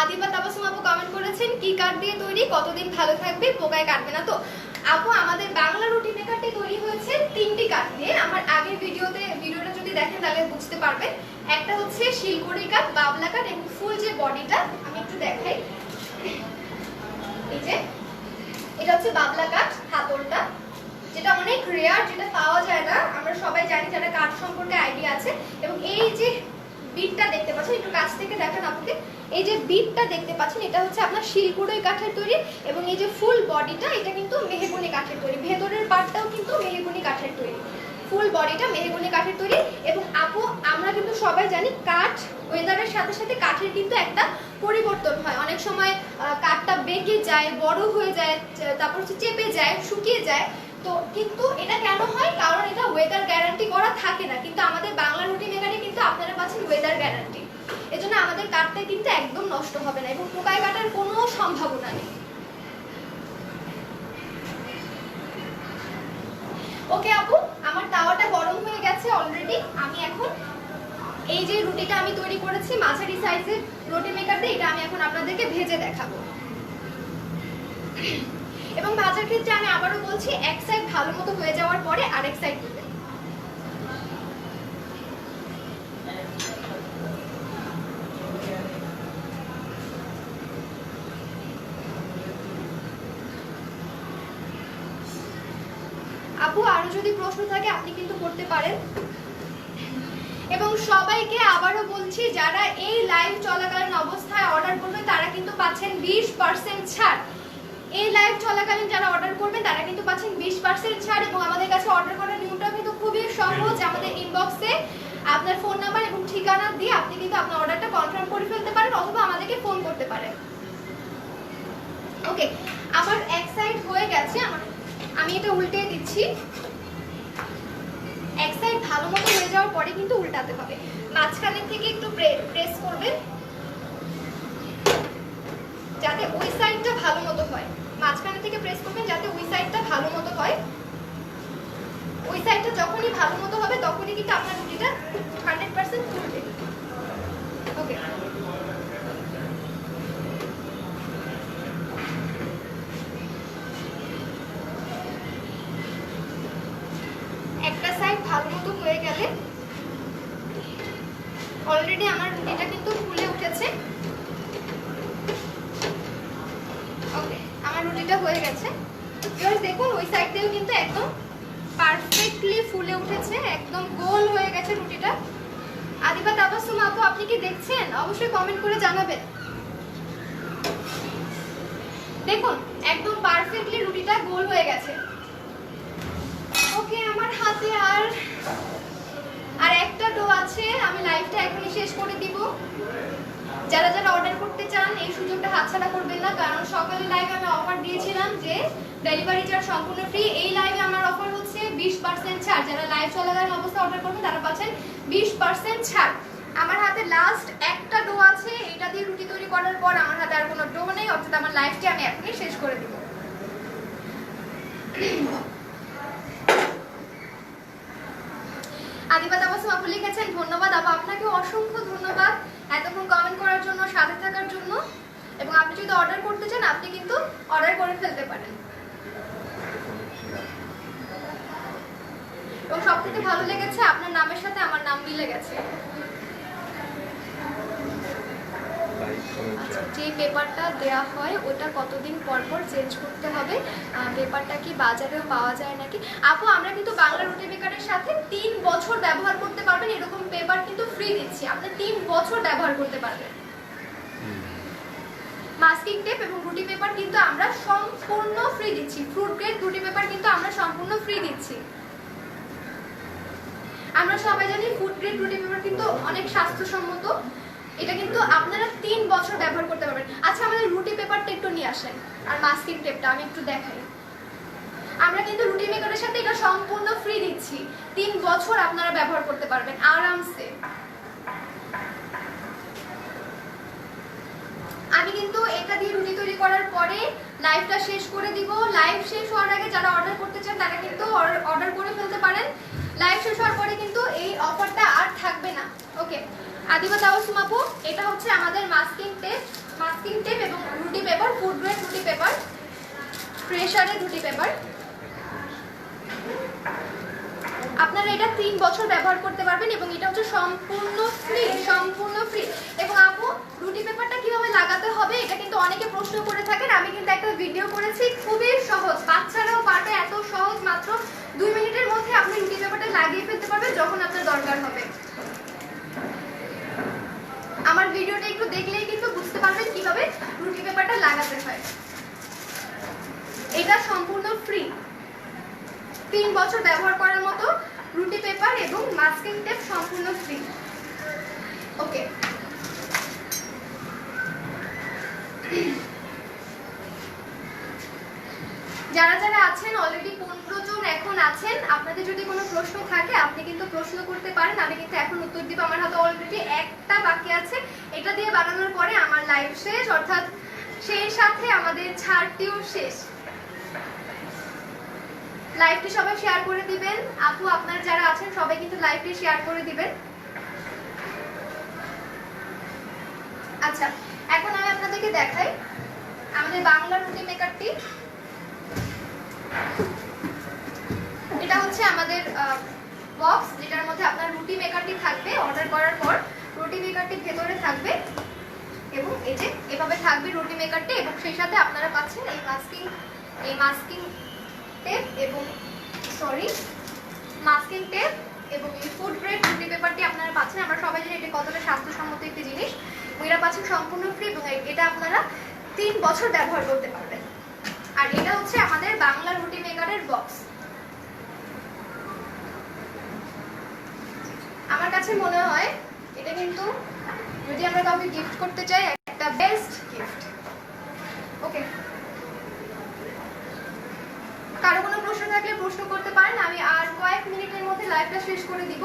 আদিবা তাবাসসুম আপু কমেন্ট করেছেন কি কাঠ দিয়ে তৈরি, কতদিন ভালো থাকবে, পোকায় কাটবে না তো? আপু আমাদের বাংলা রুটি মেকারটি তৈরি হয়েছে 3টি কাঠ দিয়ে। আমার আগের ভিডিওটা যদি দেখেন তাহলে বুঝতে পারবেন। একটা হচ্ছে শিলকুড়ি কাঠ, বাবলা কাঠ এবং ফুল যে বডিটা আমি একটু দেখাই। এই যে এটা হচ্ছে বাবলা কাঠ, হাতলটা যেটা অনেক রেয়ার, যেটা পাওয়া যায় না, আমরা সবাই জানি যারা কাঠ সম্পর্কে আইডিয়া আছে। এবং এই যে বিটটা দেখতে পাচ্ছেন, একটু কাছ থেকে দেখেন আপনাকে, এই যে বিটটা দেখতে পাচ্ছেন এটা হচ্ছে আপনার শিলকুড়ই কাঠের তৈরি। এবং এই যে ফুল বডিটা এটা কিন্তু মেহগনি কাঠের তৈরি, ভেতরের পার্টটাও কিন্তু মেহগনি কাঠের তৈরি, ফুল বডিটা মেহগনি কাঠের তৈরি। এবং আপু আমরা কিন্তু সবাই জানি কাঠ ওয়েদারের সাথে সাথে কাঠের কিন্তু একটা পরিবর্তন হয়। অনেক সময় কাঠটা বেঁকে যায়, বড় হয়ে যায়, তারপর হচ্ছে চেপে যায়, শুকিয়ে যায়। তো কিন্তু এটা কেন হয়, কারণ এটা ওয়েদার গ্যারান্টি করা থাকে না, কিন্তু আমাদের বাংলা রুটি মেকারে কিন্তু আপনারা পাচ্ছেন ওয়েদার গ্যারান্টি। এজন্য আমাদের কাঠটা কিন্তু একদম নষ্ট হবে না এবং পোকায় কাটার কোনো সম্ভাবনা নেই। ওকে আপু, আমার তাওয়াটা গরম হয়ে গেছে অলরেডি। আমি এখন এই যে রুটিটা আমি তৈরি করেছি মাঝারি সাইজের রুটি মেকার দিয়ে, এটা আমি এখন আপনাদেরকে ভেজে দেখাবো। এবং ভাজার ক্ষেত্রে আমি আবারও বলছি, এক সাইড ভালো মতো হয়ে যাওয়ার পরে আরেক সাইড দিবেন। আপু আরো যদি প্রশ্ন থাকে আপনি কিন্তু করতে পারেন। এবং সবাইকে আবারও বলছি, যারা এই লাইভ চলাকালীন অবস্থায় অর্ডার করবেন তারা কিন্তু পাচ্ছেন 20% ছাড়। এই লাইভ চলাকালীন যারা অর্ডার করবেন তারা কিন্তু পাচ্ছেন 20% ছাড়। এবং আমাদের কাছে অর্ডার করার নিয়মটা কিন্তু খুবই সহজ। আমাদের ইনবক্সে আপনার ফোন নাম্বার এবং ঠিকানা দিয়ে আপনি কিন্তু আপনার অর্ডারটা কনফার্ম করে ফেলতে পারেন অথবা আমাদেরকে ফোন করতে পারেন। ওকে, আমার এক সাইড হয়ে গেছে, আমি এটা উল্টে দিচ্ছি। এক সাইড ভালো মতো হয়ে যাওয়ার পরে কিন্তু উল্টাতে হবে। মাঝখানের থেকে একটু প্রেস করবেন যাতে ওই সাইডটা ভালো মতো হয়। মাঝখানে থেকে প্রেস করবেন যাতে ওই সাইডটা ভালো মতো হয়। ওই সাইডটা যখনই ভালো মতো হবে তখনই কিন্তু আপনার রুটিটা 100% ফুলবে। ওকে, একটা সাইড ভালো মতো হয়ে গেলে অলরেডি আমার রুটিটা কিন্তু ফুলে উঠেছে। ওকে, আমার রুটিটা হয়ে গেছে। এবার দেখুন ওই সাইডটাও কিন্তু একদম পারফেক্টলি ফুলে উঠেছে, একদম গোল হয়ে গেছে রুটিটা। আদিবা তাবাসসুম আপু, আপনি কি দেখছেন? অবশ্যই কমেন্ট করে জানাবেন। দেখুন একদম পারফেক্টলি রুটিটা গোল হয়ে গেছে। ওকে, আমার হাতে আর একটা ডো আছে, আমি লাইভটা এখনই শেষ করে দিব। যারা যারা অর্ডার করতে চান এই সুযোগটা হাতছাড়া করবেন না, কারণ সকালে লাইভে আমি অফার দিয়েছিলাম যে ডেলিভারি চার্জ সম্পূর্ণ ফ্রি। এই লাইভে আমার অফার হচ্ছে 20% ছাড়। যারা লাইভ চলাকালীন অবস্থা অর্ডার করবেন তারা পাচ্ছেন 20% ছাড়। আমার হাতে লাস্ট একটা ডো আছে, এটা দিয়ে রুটি তৈরি করার পর আমার হাতে আর কোনো ডো নেই, অর্থাৎ আমার লাইভটি আমি এখনই শেষ করে দিব। আদিবা তাবাসসুম আপু লিখেছেন ধন্যবাদ আপু, আপনাকেও অসংখ্য ধন্যবাদ এতক্ষণ কমেন্ট করার জন্য, সাথে থাকার জন্য। এবং আপনি যদি অর্ডার করতে চান আপনি কিন্তু অর্ডার করে ফেলতে পারেন। এবং সবথেকে ভালো লেগেছে আপনার নামের সাথে আমার নাম মিলে গেছে। আচ্ছা, যে পেপারটা দেয়া হয় ওটা কতদিন পর পর চেঞ্জ করতে হবে? পেপারটা কি বাজারেও পাওয়া যায় নাকি? আপু আমরা কিন্তু বাংলা রুটি মেকারের সাথে 3 বছর ব্যবহার করতে পারবেন এরকম পেপার কিন্তু ফ্রি দিচ্ছি। আপনি 3 বছর ব্যবহার করতে পারবেন। মাস্কিং টেপ এবং রুটি পেপার কিন্তু আমরা সম্পূর্ণ ফ্রি দিচ্ছি। ফ্রুট গ্রেড রুটি পেপার কিন্তু আমরা সম্পূর্ণ ফ্রি দিচ্ছি। আমরা সবাই জানি ফুড গ্রেড রুটি পেপার কিন্তু অনেক স্বাস্থ্যসম্মত। এটা কিন্তু আপনারা 3 বছর ব্যবহার করতে পারবেন। আচ্ছা, আমাদের রুটি পেপারটা একটু নিয়ে আসেন আর মাস্কিং টেপটা আমি একটু দেখাই। আমরা কিন্তু রুটি মেকারের সাথে এটা সম্পূর্ণ ফ্রি দিচ্ছি। 3 বছর আপনারা ব্যবহার করতে পারবেন আরামসে। আমি কিন্তু এটা দিয়ে রুটি তৈরি করার পরে লাইভটা শেষ করে দিব। লাইভ শেষ হওয়ার আগে যারা অর্ডার করতে চান তারা কিন্তু অর্ডার করে ফেলতে পারেন। লাইভ শেষ হওয়ার পরে কিন্তু এই অফারটা আর থাকবে না। ওকে, আদিবা তাবাসসুম আপু, এটা হচ্ছে আমাদের মাস্কিং টেপ এবং রুটি পেপার, ফুড গ্রেড রুটি পেপার, প্রেসারের রুটি পেপার। আপনারা এটা 3 বছর ব্যবহার করতে পারবেন এবং এটা হচ্ছে সম্পূর্ণ ফ্রি। এবং আপু রুটি পেপারটা কিভাবে লাগাতে হবে এটা কিন্তু অনেকে প্রশ্ন করে থাকেন। আমি কিন্তু একটা ভিডিও করেছি, খুবই সহজ, বাচ্চারাও পারে, এত সহজ, মাত্র 2 মিনিটের মধ্যে আপনি রুটি পেপারটা লাগিয়ে ফেলতে পারবেন যখন আপনার দরকার হবে। আমার ভিডিওটা একটু দেখলেই কিন্তু বুঝতে পারবেন কিভাবে রুটি পেপারটা লাগাতে হয়। এটা সম্পূর্ণ ফ্রি, 3 বছর ব্যবহার করার মতো রুটি পেপার এবং মাস্কিং টেপ সম্পূর্ণ ফ্রি। ওকে, যারা যারা আছেন অলরেডি 15 জন এখন আছেন, আপনাদের যদি কোনো প্রশ্ন থাকে আপনি কিন্তু প্রশ্ন করতে পারেন, আমি কিন্তু এখন উত্তর দিব। আমার হাতে অলরেডি একটা বাকি আছে, এটা দিয়ে বানানোর পরে আমার লাইভ শেষ, অর্থাৎ সেই সাথে আমাদের ছাড়টিও শেষ। লাইভটি সবাই শেয়ার করে দিবেন। আপু আপনারা যারা আছেন সবাই কিন্তু লাইভটি শেয়ার করে দিবেন। আচ্ছা, এখন আমি আপনাদেরকে দেখাই আমাদের বাংলা রুটি মেকারটি। এটা হচ্ছে আমাদের বক্স, যেটার মধ্যে আপনার রুটি মেকারটি থাকবে। অর্ডার করার পর রুটি মেকারটি ভেতরে থাকবে এবং এই যে এভাবে থাকবে রুটি মেকারটি, এবং সেই সাথে আপনারা পাচ্ছেন এই মাস্কিং টেপ এবং মাস্কিং টেপ এবং এই ফুড গ্রেড রুটি পেপারটি আপনারা পাচ্ছেন। আমরা সবাই জানি এটা কতটা স্বাস্থ্যসম্মত একটি জিনিস। এটা পাচ্ছেন সম্পূর্ণ ফ্রি এবং এটা আপনারা 3 বছর ব্যবহার করতে পারবেন। আর এটা হচ্ছে আমাদের বাংলা রুটি মেকারের বক্স। আমার কাছে মনে হয় এটা কিন্তু যদি আমরা কাউকে গিফট করতে চাই একটা বেস্ট গিফট। ওকে, কারো কোনো প্রশ্ন থাকলে প্রশ্ন করতে পারেন। আমি আর কয়েক মিনিটের মধ্যে লাইভটা শেষ করে দিব।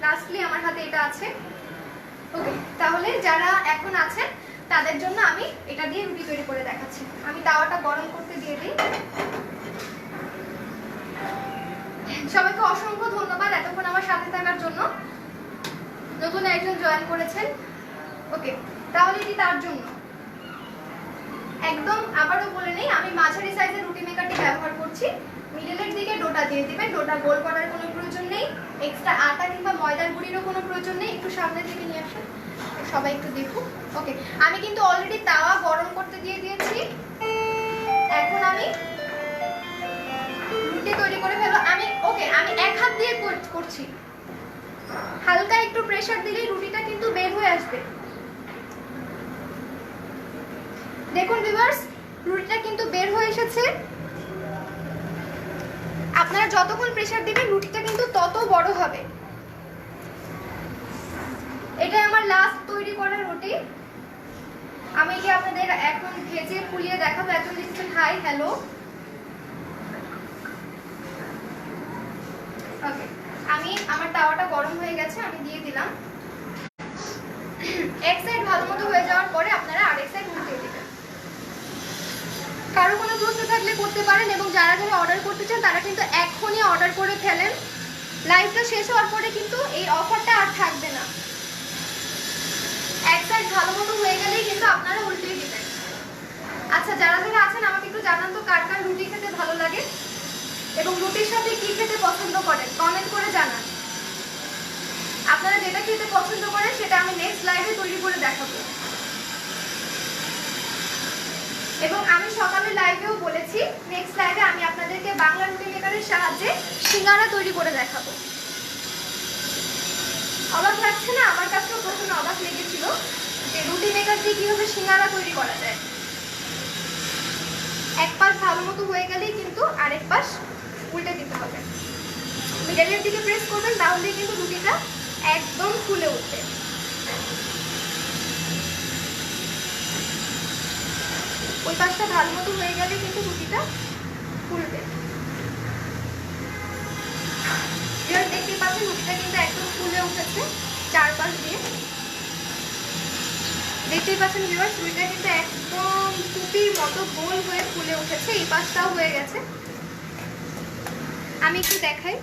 লাস্টলি আমার হাতে এটা আছে। ওকে, তাহলে যারা এখন আছেন তাদের জন্য আমি এটা দিয়ে রুটি তৈরি করে দেখাচ্ছি। আমি তাওয়াটা গরম করতে দিয়ে দিই। সবাইকে অসংখ্য ধন্যবাদ এতক্ষণ আমার সাথে থাকার জন্য। নতুন একজন জয়েন করেছেন। ওকে, তাহলে এটি তার জন্য। একদম আবারও বলে নেই, আমি মাঝারি সাইজের রুটি মেকারটি ব্যবহার করছি। মিডলের দিকে ডোটা দিয়ে দিবেন। ডোটা গোল করার কোনো প্রয়োজন নেই, এক্সট্রা আটা কিংবা ময়দার গুঁড়িরও কোনো প্রয়োজন নেই। একটু সামনের দিকে নিয়ে আসুন, সবাই একটু দেখুন। ওকে, আমি কিন্তু অলরেডি তাওয়া গরম করতে দিয়ে দিয়েছি। এখন আমি রুটি তৈরি করে ফেলবো। আমি এক হাত দিয়ে করছি। হালকা একটু প্রেসার দিলেই রুটিটা কিন্তু বের হয়ে আসবে। দেখুন ভিউয়ার্স, রুটিটা কিন্তু বের হয়ে এসেছে। আপনারা যতক্ষণ প্রেসার দিবেন রুটিটা কিন্তু তত বড় হবে। এটা আমার লাস্ট তৈরি করা রুটি। আমি কি আপনাদের এখন ভেজে ফুলিয়ে দেখাবো। একজন লিখছেন হাই হ্যালো। ওকে, আমার তাওয়াটা গরম হয়ে গেছে, আমি দিয়ে দিলাম। এক সাইড ভালো মতো হয়ে যাওয়ার পরে আপনারা আরেক সাইড উল্টে দিবেন। কারো কোনো প্রশ্ন থাকলে করতে পারেন, এবং যারা যারা অর্ডার করতে চান তারা কিন্তু এখনই অর্ডার করে ফেলেন। লাইভটা শেষ হওয়ার পরে কিন্তু এই অফারটা আর থাকবে না। এক সাইড ভালো মতো হয়ে গেলেই কিন্তু আপনারা উল্টে দিবেন। আচ্ছা, যারা যারা আছেন আমাকে একটু জানান তো কার কার রুটি খেতে ভালো লাগে এবং রুটির সাথে কি খেতে পছন্দ করেন, কমেন্ট করে জানান। আপনারা যেটা খেতে পছন্দ করেন সেটা আমি নেক্সট লাইভে তৈরি করে দেখাবো। এবং আমি সকালে লাইভেও বলেছি নেক্সট লাইভে আমি আপনাদেরকে বাংলা রুটি মেকারের সাহায্যে সিঙ্গারা তৈরি করে দেখাবো। অবাক লাগছে না? আমার কাছেও প্রথমে অবাক লেগেছিল যে রুটি মেকার দিয়ে কিভাবে সিঙ্গারা তৈরি করা যায়। এক পাশ ভালো মতো হয়ে গেলেই কিন্তু আরেক পাশ উল্টে দিতে হবে। মিডলের দিকে প্রেস করবেন, তাহলে কিন্তু রুটিটা একদম ফুলে উঠবে। ওই পাশটা ভালো মতো হয়ে গেলে কিন্তু রুটিটা ফুলবে। দেখতে পাচ্ছেন রুটিটা কিন্তু একদম ফুলে উঠেছে চারপাশ দিয়ে। দেখতেই পাচ্ছেন ভিউয়ার্স, রুটিটা কিন্তু একদম টুপির মতো গোল হয়ে ফুলে উঠেছে। এই পাশটাও হয়ে গেছে। আমি একটু দেখাই।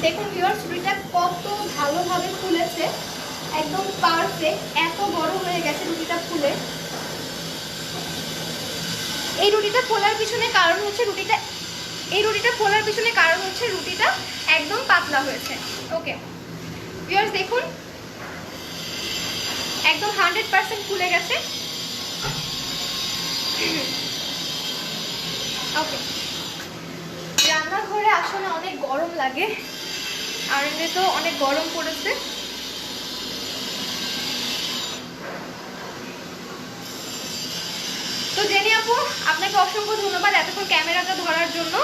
দেখুন ভিউয়ার্স, রুটিটা কত ভালোভাবে ফুলেছে, একদম পারফেক্ট। এত বড় হয়ে গেছে রুটিটা ফুলে। এই রুটিটা ফোলার পিছনে কারণ হচ্ছে রুটিটা একদম পাতলা হয়েছে। ওকে ভিউয়ার্স, দেখুন একদম 100% ফুলে গেছে। ওকে, রান্নাঘরে আসলে অনেক গরম লাগে, আর এমনি তো অনেক গরম পড়েছে। তো জেনি আপু, আপনাকে অসংখ্য ধন্যবাদ এতক্ষণ ক্যামেরাটা ধরার জন্য।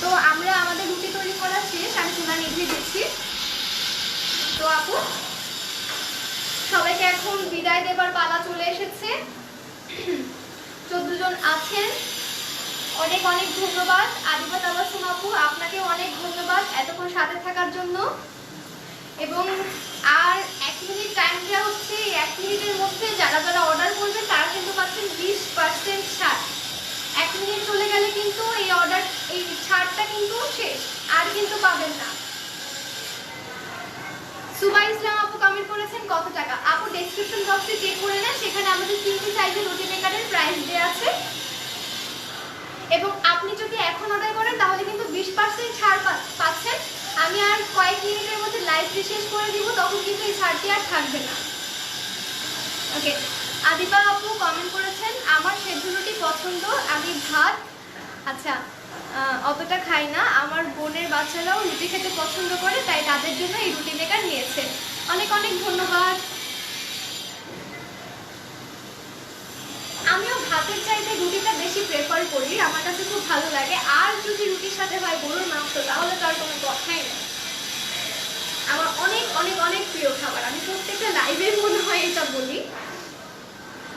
তো আমরা আমাদের রুটি তৈরি করা শেষ, আমি চুলা নিভিয়ে দিচ্ছি। তো আপু, সবাইকে এখন বিদায় দেবার পালা চলে এসেছে। 14 জন আছেন, অনেক অনেক ধন্যবাদ। আদিবা তাবাসসুম আপু, আপনাকে অনেক ধন্যবাদ এতক্ষণ সাথে থাকার জন্য। এবং আর 1 মিনিট টাইম দেওয়া হচ্ছে, এই 1 মিনিটের মধ্যে যারা যারা অর্ডার করবেন তারা কিন্তু পাচ্ছেন 20% ছাড়। 1 মিনিট চলে গেলে কিন্তু এই ছাড়টা কিন্তু শেষ, আর কিন্তু পাবেন না। সুবাই ইসলাম আপু কমেন্ট করেছেন কত টাকা। আপু ডেসক্রিপশন বক্সে চেক করে নেন, সেখানে আমাদের 3টি সাইজের রুটি মেকারের প্রাইস দেওয়া আছে। এবং আপনি যদি এখন অর্ডার করেন তাহলে কিন্তু 20% ছাড় পাচ্ছেন। আমি আর কয়েক মিনিটের মধ্যে লাইভটি শেষ করে দিব, তখন কিন্তু এই ছাড়টি আর থাকবে না। ওকে, আদিবা আপু কমেন্ট করেছেন আমার সেদ্ধ রুটি পছন্দ, আমি ভাত আচ্ছা অতটা খাই না, আমার বোনের বাচ্চারাও রুটি খেতে পছন্দ করে, তাই তাদের জন্য এই রুটি মেকার নিয়েছে। অনেক অনেক ধন্যবাদ। আমিও ভাতের চাইতে রুটিটা বেশি প্রেফার করি, আমার কাছে খুব ভালো লাগে। আর যদি রুটির সাথে হয় গরুর মাংস, তাহলে তো আর কোনো কথাই নেই। আমার অনেক অনেক অনেক প্রিয় খাবার, আমি প্রত্যেকটা লাইভে মনে হয় এটা বলি।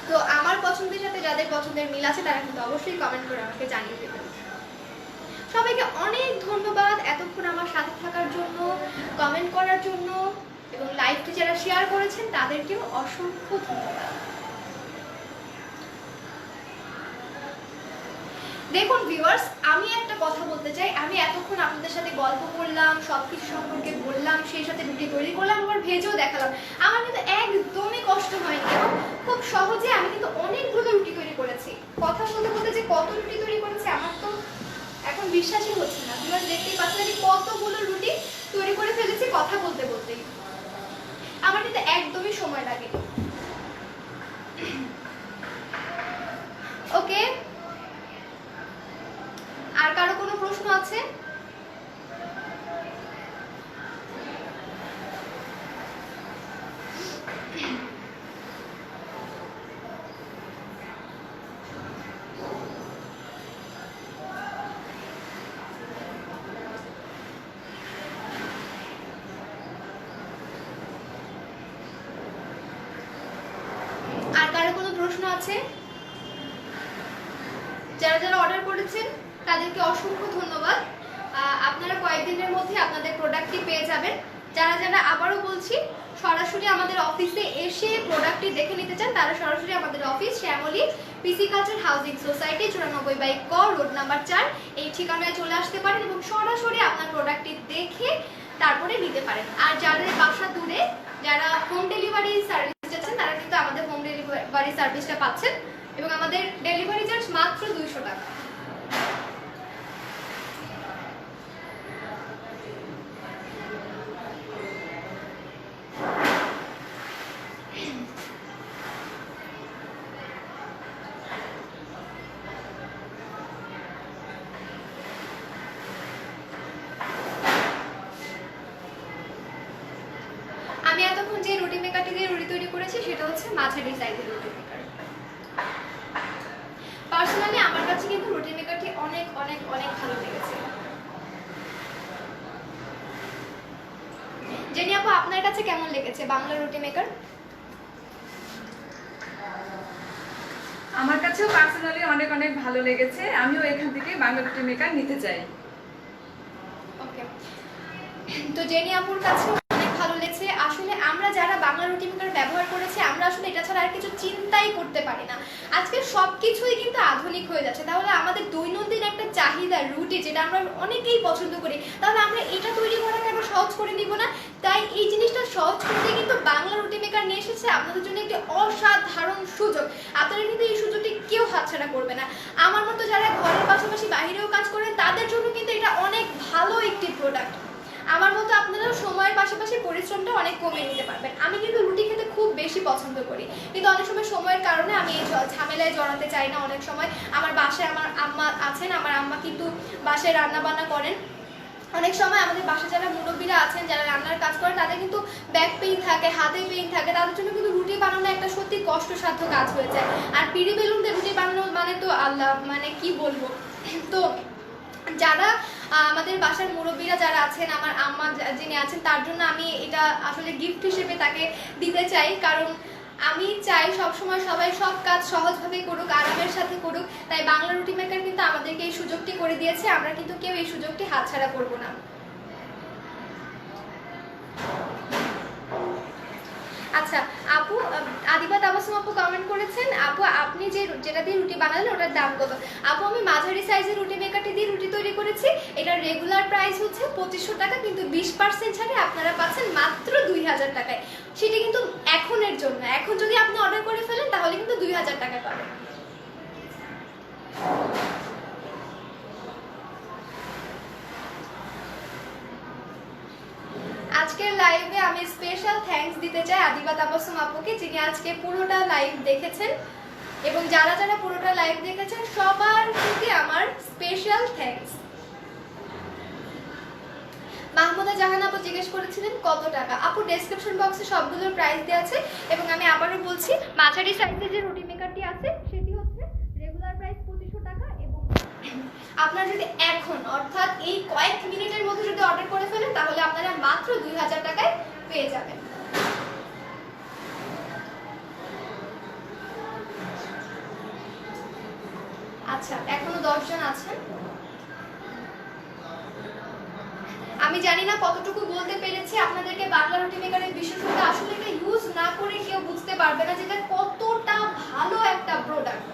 তো আমার পছন্দের সাথে যাদের পছন্দের মিল আছে তারা কিন্তু অবশ্যই কমেন্ট করে আমাকে জানিয়ে দেবেন। সবাইকে অনেক ধন্যবাদ এতক্ষণ আমার সাথে থাকার জন্য, কমেন্ট করার জন্য, এবং লাইভটি যারা শেয়ার করেছেন তাদেরকেও অসংখ্য ধন্যবাদ। দেখুন ভিউয়ার্স, আমি একটা কথা বলতে চাই। আমি এতক্ষণ আপনাদের সাথে গল্প করলাম, সবকিছু সম্পর্কে বললাম, সেই সাথে রুটি তৈরি করলাম, আবার ভেজেও দেখালাম। আমার কিন্তু একদমই কষ্ট হয়নি এবং খুব সহজে আমি কিন্তু অনেকগুলো রুটি তৈরি করেছি। কথা বলতে বলতে যে কত রুটি তৈরি করেছি আমার তো এখন বিশ্বাসই হচ্ছে না। ভিউয়ার্স দেখতেই পাচ্ছেন আমি কতগুলো রুটি তৈরি করে ফেলেছি কথা বলতে বলতেই। আমার কিন্তু একদমই সময় লাগেনি। ওকে, আর কারো কোনো প্রশ্ন আছে? আর কারো কোনো প্রশ্ন আছে? যারা যারা অর্ডার করেছেন তাদেরকে অসংখ্য ধন্যবাদ। আপনারা কয়েকদিনের মধ্যে আপনাদের প্রোডাক্টটি পেয়ে যাবেন। যারা যারা আবারও বলছি সরাসরি আমাদের অফিসে এসে প্রোডাক্টটি দেখে নিতে চান, তারা সরাসরি আমাদের অফিস শ্যামলী পিসি কালচার হাউজিং সোসাইটি 94 ক রোড নাম্বার 4 এই ঠিকানায় চলে আসতে পারেন এবং সরাসরি আপনার প্রোডাক্টটি দেখে তারপরে নিতে পারেন। আর যাদের বাসা দূরে, যারা হোম ডেলিভারি সার্ভিস চাচ্ছেন, তারা কিন্তু আমাদের হোম ডেলিভারি সার্ভিসটা পাচ্ছেন এবং আমাদের ডেলিভারি চার্জ মাত্র 200 টাকা। আমি এতক্ষণ যে রুটি মেকারটি দিয়ে রুটি তৈরি করেছি সেটা হচ্ছে মাঝারি সাইজের রুটি মেকার। পার্সোনালি আমার কাছে কিন্তু রুটি মেকারটি অনেক অনেক অনেক ভালো লেগেছে। জেনি আপু, আপনার কাছে কেমন লেগেছে বাংলা রুটি মেকার? আমার কাছেও পার্সোনালি অনেক অনেক ভালো লেগেছে। আমিও এখান থেকে বাংলা রুটি মেকার নিতে চাই। ওকে, তো জেনি আপুর কাছে অনেক ভালো লেগেছে। আসলে আমরা যারা বাংলা রুটি মেকার ব্যবহার করেছি, আমরা আসলে এটা ছাড়া আর কিছু চিন্তাই করতে পারি না। আজকে সবকিছুই কিন্তু আধুনিক হয়ে যাচ্ছে, তাহলে আমাদের দৈনন্দিন একটা চাহিদা রুটি, যেটা আমরা অনেকেই পছন্দ করি, তাহলে আমরা এটা তৈরি করা কেন সহজ করে নিব না? তাই এই জিনিসটা সহজ করতে কিন্তু বাংলা রুটি মেকার নিয়ে এসেছে আপনাদের জন্য একটি অসাধারণ সুযোগ। আপনারা কিন্তু এই সুযোগটি কেউ হাতছাড়া করবে না। আমার মতো যারা ঘরের পাশাপাশি বাইরেও কাজ করেন, তাদের জন্য কিন্তু এটা অনেক ভালো একটি প্রোডাক্ট। আমার মতো আপনারা সময়ের পাশাপাশি পরিশ্রমটা অনেক কমিয়ে নিতে পারবেন। আমি কিন্তু রুটি খেতে খুব বেশি পছন্দ করি, কিন্তু অনেক সময় সময়ের কারণে আমি এই ঝামেলায় জড়াতে চাই না। অনেক সময় আমার বাসায় আমার আম্মা আছেন, আমার আম্মা কিন্তু বাসায় রান্না বান্না করেন। অনেক সময় আমাদের বাসায় যারা মুরব্বীরা আছেন, যারা রান্নার কাজ করেন, তাদের কিন্তু ব্যাক পেইন থাকে, হাতে পেইন থাকে, তাদের জন্য কিন্তু রুটি বানানো একটা সত্যি কষ্টসাধ্য কাজ হয়ে যায়। আর পিড়ি বেলুন দিয়ে রুটি বানানো মানে তো আল্লাহ, মানে কি বলবো। তো যারা আমাদের বাসার মুরব্বীরা যারা আছেন, আমার আম্মা যিনি আছেন, তার জন্য আমি এটা আসলে গিফট হিসেবে তাকে দিতে চাই। কারণ আমি চাই সবসময় সবাই সব কাজ সহজভাবে করুক, আরামের সাথে করুক। তাই বাংলা রুটি মেকার কিন্তু আমাদেরকে এই সুযোগটি করে দিয়েছে, আমরা কিন্তু কেউ এই সুযোগটি হাতছাড়া করব না। আচ্ছা আপু, আদিবা তাবাসসুম আপু কমেন্ট করেছেন, আপু আপনি যেটা দিয়ে রুটি বানালেন ওটার দাম কত? আপু আমি মাঝারি সাইজের রুটি মেকারটি দিয়ে রুটি তৈরি করেছি। এটার রেগুলার প্রাইস হচ্ছে 2500 টাকা, কিন্তু 20% ছাড়ে আপনারা পাচ্ছেন মাত্র 2000 টাকায়। সেটি কিন্তু এখনের জন্য, এখন যদি আপনি অর্ডার করে ফেলেন তাহলে কিন্তু 2000 টাকা পাবেন। আজকের লাইভে আমি স্পেশাল থ্যাঙ্কস দিতে চাই আদিবা তাবাসসুম আপুকে, যিনি আজকে পুরোটা লাইভ দেখেছেন, এবং যারা যারা পুরোটা লাইভ দেখেছেন সবার প্রতি আমার স্পেশাল থ্যাঙ্কস। মাহমুদা জাহান আপু জিজ্ঞেস করেছিলেন কত টাকা। আপু ডেসক্রিপশন বক্সে সবগুলোর প্রাইস দেওয়া আছে, এবং আমি আবারও বলছি মাঝারি সাইজের যে রুটি মেকারটি আছে সেটি হচ্ছে রেগুলার প্রাইস 2500 টাকা, এবং আপনারা যদি এখন অর্থাৎ এই কয়েক মিনিটের মধ্যে যদি অর্ডার করে ফেলেন তাহলে আপনারা মাত্র 2000 টাকায় পেয়ে যাবেন। আচ্ছা এখনো 10 জন আছেন। আমি জানি না কতটুকু বলতে পেরেছি আপনাদেরকে। বাংলা রুটি মেকারের বিশেষত্ব আসলে এটা ইউজ না করে কেউ বুঝতে পারবে না যেটা কতটা ভালো একটা প্রোডাক্ট।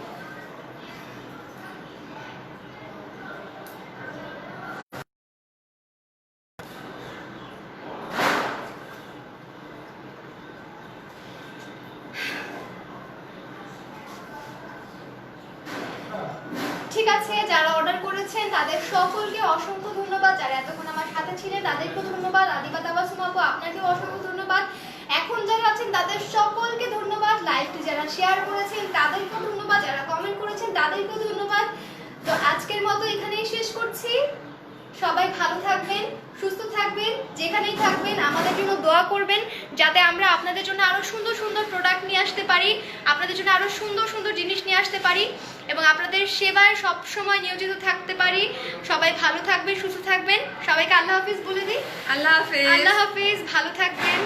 ঠিক আছে, যারা অর্ডার করেছেন তাদের সকলকে অসংখ্য ধন্যবাদ। যারা এতক্ষণ আমার সাথে ছিলেন তাদেরকেও ধন্যবাদ। আদিবা তাবাসসুম আপু আপনাকেও অসংখ্য ধন্যবাদ। এখন যারা আছেন তাদের সকলকে ধন্যবাদ। লাইভটি যারা শেয়ার করেছেন তাদেরকেও ধন্যবাদ, যারা কমেন্ট করেছেন তাদেরকেও ধন্যবাদ। তো আজকের মতো এখানেই শেষ করছি। সবাই ভালো থাকবেন, সুস্থ থাকবেন, যেখানেই থাকবেন আমাদের জন্য দোয়া করবেন যাতে আমরা আপনাদের জন্য আরো সুন্দর সুন্দর প্রোডাক্ট নিয়ে আসতে পারি, আপনাদের জন্য আরো সুন্দর সুন্দর জিনিস নিয়ে আসতে পারি, এবং আপনাদের সেবায় সব সময় নিয়োজিত থাকতে পারি। সবাই ভালো থাকবেন, সুস্থ থাকবেন। সবাইকে আল্লাহ হাফিজ বলে দিই। আল্লাহ হাফেজ। আল্লাহ হাফিজ, ভালো থাকবেন।